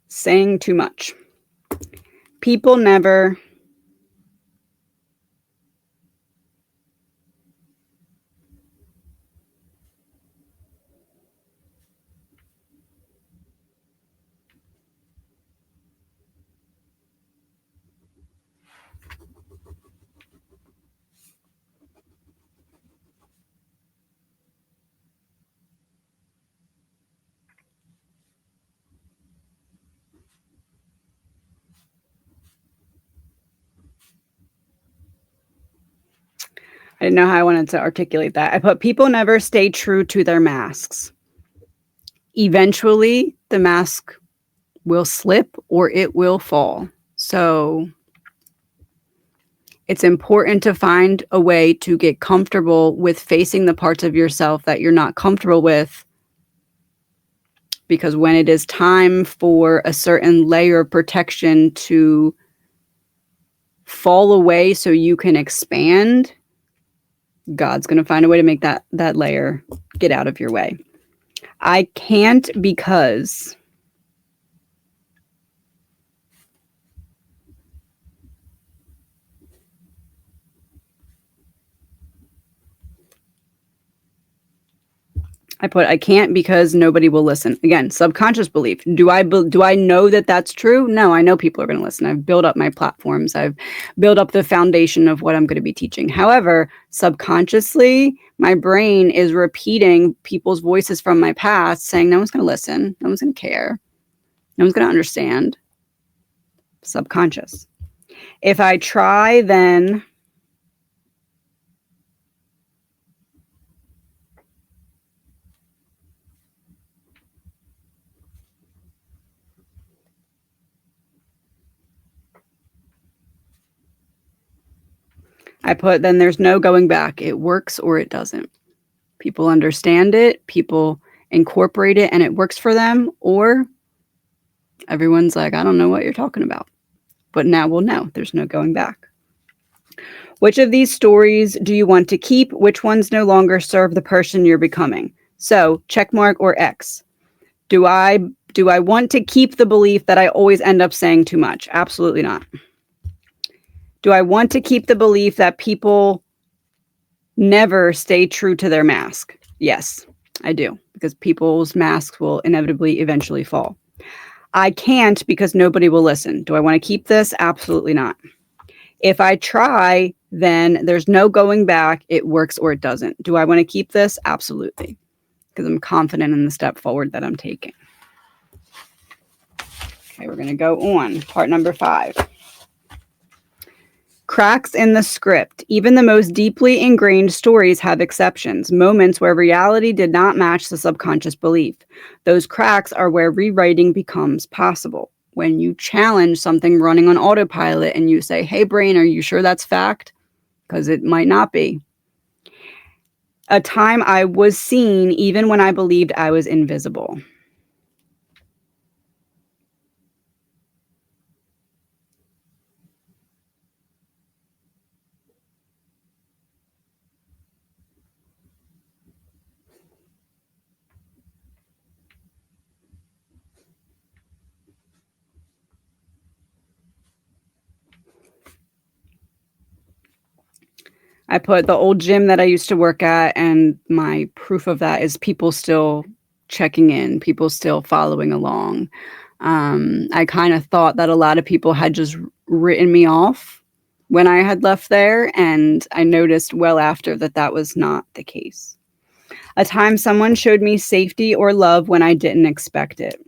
saying too much. People never I didn't know how I wanted to articulate that. I put people never stay true to their masks. Eventually, the mask will slip or it will fall. So it's important to find a way to get comfortable with facing the parts of yourself that you're not comfortable with, because when it is time for a certain layer of protection to fall away so you can expand, God's going to find a way to make that layer get out of your way. I can't because I can't because nobody will listen. Again, subconscious belief. Do I know that that's true? No, I know people are going to listen. I've built up my platforms. I've built up the foundation of what I'm going to be teaching. However, subconsciously, my brain is repeating people's voices from my past saying, no one's going to listen. No one's going to care. No one's going to understand. Subconscious. If I try, then then there's no going back. It works or it doesn't. People understand it, people incorporate it, and it works for them, or everyone's like, I don't know what you're talking about. But now we'll know. There's no going back. Which of these stories do you want to keep? Which ones no longer serve the person you're becoming? So, check mark or X. Do I want to keep the belief that I always end up saying too much? Absolutely not. Do I want to keep the belief that people never stay true to their mask? Yes, I do, because people's masks will inevitably eventually fall. I can't because nobody will listen. Do I want to keep this? Absolutely not. If I try, then there's no going back. It works or it doesn't. Do I want to keep this? Absolutely, because I'm confident in the step forward that I'm taking. Okay, we're going to go on. Part number 5. Cracks in the script. Even the most deeply ingrained stories have exceptions, moments where reality did not match the subconscious belief. Those cracks are where rewriting becomes possible. When you challenge something running on autopilot and you say, hey, brain, are you sure that's fact? Because it might not be. A time I was seen even when I believed I was invisible. I put the old gym that I used to work at, and my proof of that is people still checking in, people still following along. I kind of thought that a lot of people had just written me off when I had left there, and I noticed well after that that was not the case. A time someone showed me safety or love when I didn't expect it.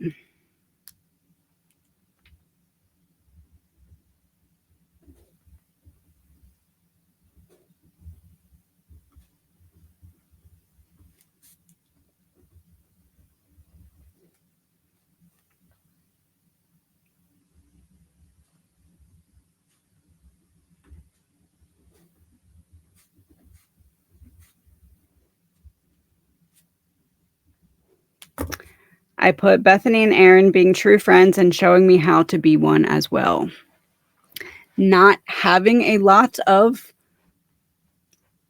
I put Bethany and Aaron being true friends and showing me how to be one as well. Not having a lot of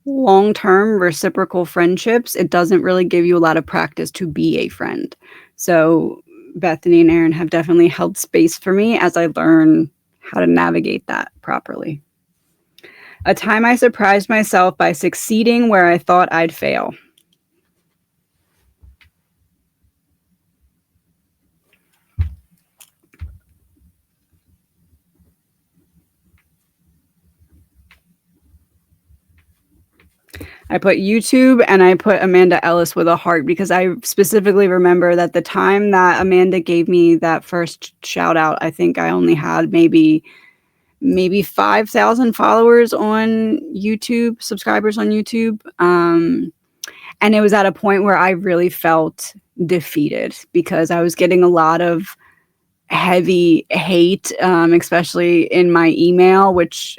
long-term reciprocal friendships, it doesn't really give you a lot of practice to be a friend. So Bethany and Aaron have definitely held space for me as I learn how to navigate that properly. A time I surprised myself by succeeding where I thought I'd fail. I put YouTube and I put Amanda Ellis with a heart because I specifically remember that the time that Amanda gave me that first shout out, I think I only had maybe 5,000 followers on YouTube, subscribers on YouTube. And it was at a point where I really felt defeated because I was getting a lot of heavy hate, especially in my email, which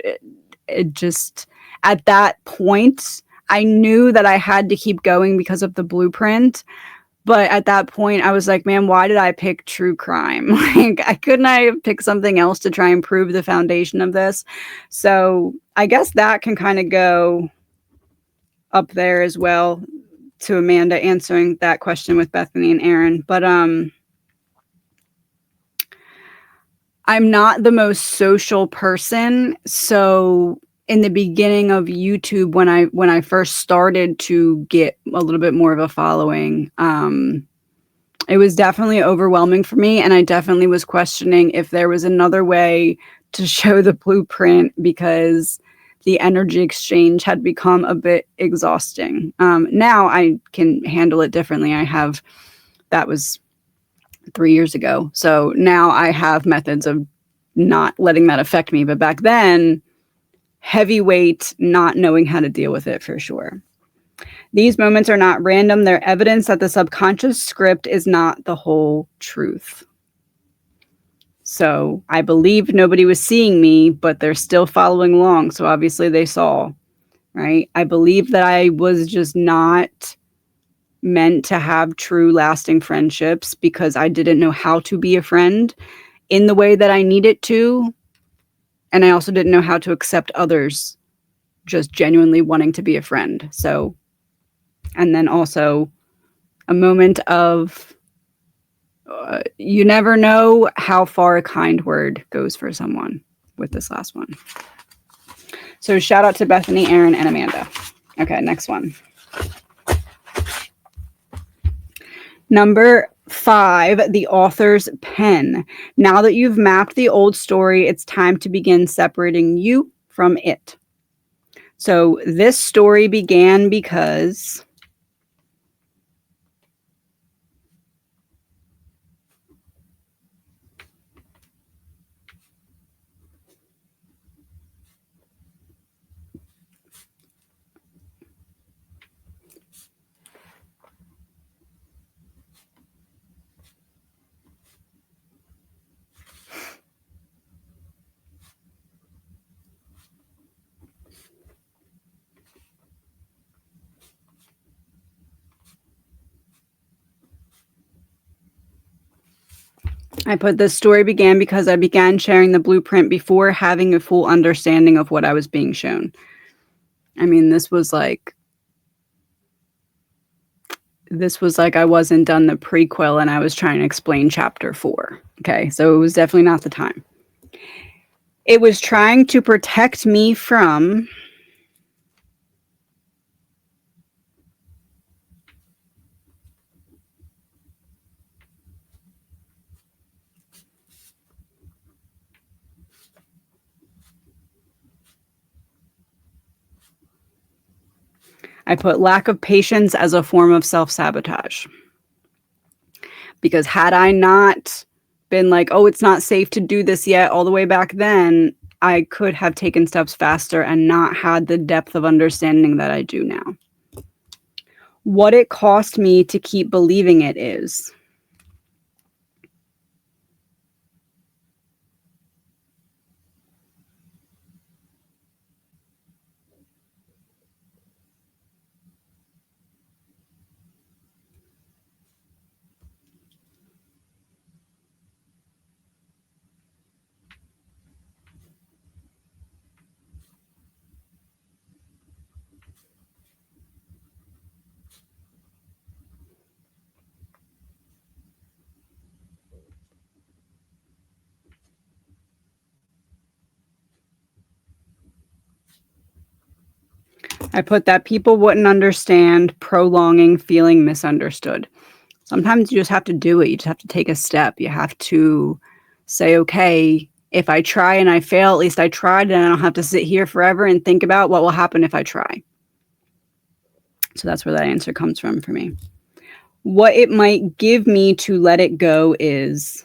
it just, at that point, I knew that I had to keep going because of the blueprint. But at that point, I was like, man, why did I pick true crime? Like, couldn't I have picked something else to try and prove the foundation of this? So I guess that can kind of go up there as well to Amanda answering that question with Bethany and Aaron. But I'm not the most social person, so in the beginning of YouTube, when I first started to get a little bit more of a following, it was definitely overwhelming for me, and I definitely was questioning if there was another way to show the blueprint because the energy exchange had become a bit exhausting. Now I can handle it differently. That was 3 years ago. So now I have methods of not letting that affect me. But back then, heavyweight, not knowing how to deal with it for sure. These moments are not random. They're evidence that the subconscious script is not the whole truth. So I believed nobody was seeing me, but they're still following along. So obviously they saw, right? I believed that I was just not meant to have true lasting friendships because I didn't know how to be a friend in the way that I needed to. And I also didn't know how to accept others just genuinely wanting to be a friend. So, and then also a moment of you never know how far a kind word goes for someone with this last one. So shout out to Bethany, Aaron, and Amanda. Okay, next one. Number 5, the author's pen. Now that you've mapped the old story, it's time to begin separating you from it. So this story began because I put this story began because I began sharing the blueprint before having a full understanding of what I was being shown. I mean, this was like I wasn't done the prequel and I was trying to explain chapter 4. Okay, so it was definitely not the time. It was trying to protect me from I put lack of patience as a form of self-sabotage. Because had I not been like, oh, it's not safe to do this yet, all the way back then, I could have taken steps faster and not had the depth of understanding that I do now. What it cost me to keep believing it is. I put that people wouldn't understand, prolonging feeling misunderstood. Sometimes you just have to do it. You just have to take a step. You have to say, okay, if I try and I fail, at least I tried, and I don't have to sit here forever and think about what will happen if I try. So that's where that answer comes from for me. What it might give me to let it go is...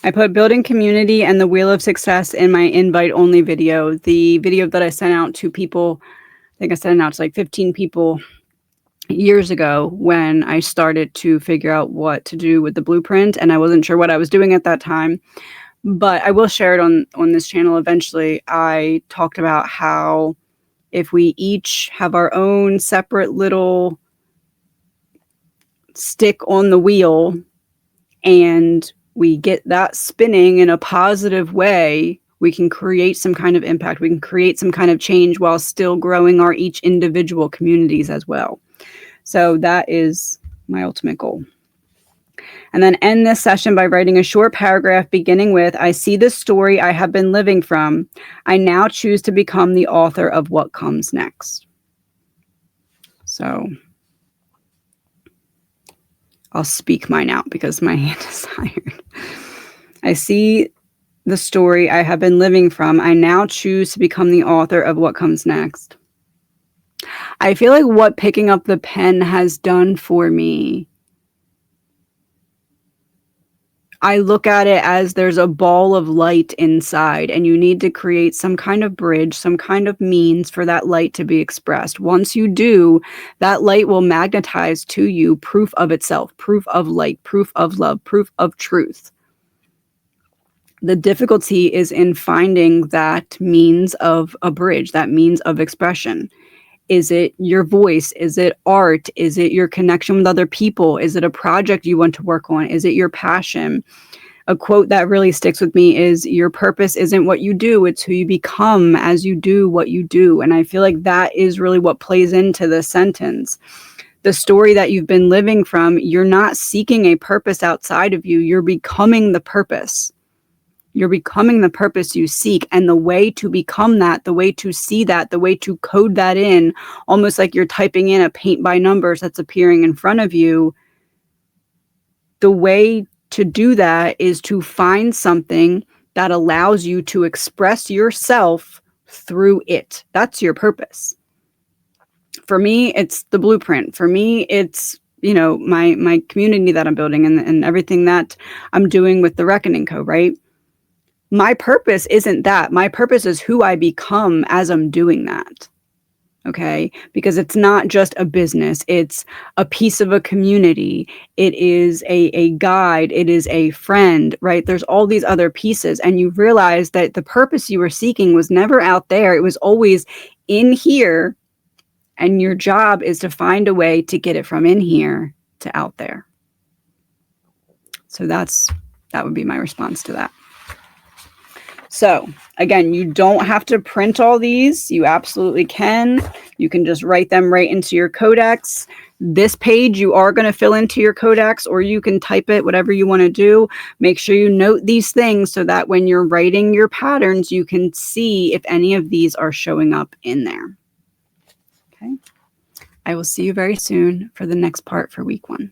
I put building community and the wheel of success in my invite only video. The video that I sent out to people, I think I sent it out to like 15 people years ago when I started to figure out what to do with the blueprint, and I wasn't sure what I was doing at that time. But I will share it on this channel eventually. I talked about how if we each have our own separate little stick on the wheel and we get that spinning in a positive way, we can create some kind of impact. We can create some kind of change while still growing our each individual communities as well. So that is my ultimate goal. And then end this session by writing a short paragraph beginning with, I see the story I have been living from. I now choose to become the author of what comes next. So I'll speak mine out because my hand is tired. I see the story I have been living from. I now choose to become the author of what comes next. I feel like what picking up the pen has done for me, I look at it as there's a ball of light inside, and you need to create some kind of bridge, some kind of means for that light to be expressed. Once you do, that light will magnetize to you proof of itself, proof of light, proof of love, proof of truth. The difficulty is in finding that means of a bridge, that means of expression. Is it your voice? Is it art? Is it your connection with other people? Is it a project you want to work on? Is it your passion? A quote that really sticks with me is, your purpose isn't what you do, it's who you become as you do what you do. And I feel like that is really what plays into this sentence. The story that you've been living from, you're not seeking a purpose outside of you. You're becoming the purpose. You're becoming the purpose you seek. And the way to become that, the way to see that, the way to code that in, almost like you're typing in a paint by numbers that's appearing in front of you. The way to do that is to find something that allows you to express yourself through it. That's your purpose. For me, it's the blueprint. For me, it's, you know, my community that I'm building and everything that I'm doing with the Reckoning Code, right? My purpose isn't that. My purpose is who I become as I'm doing that. Okay? Because it's not just a business. It's a piece of a community. It is a guide. It is a friend, right? There's all these other pieces. And you realize that the purpose you were seeking was never out there. It was always in here. And your job is to find a way to get it from in here to out there. So that would be my response to that. So again, you don't have to print all these. You absolutely can. You can just write them right into your codex. This page you are going to fill into your codex, or you can type it, whatever you want to do. Make sure you note these things so that when you're writing your patterns, you can see if any of these are showing up in there. Okay. I will see you very soon for the next part for week 1.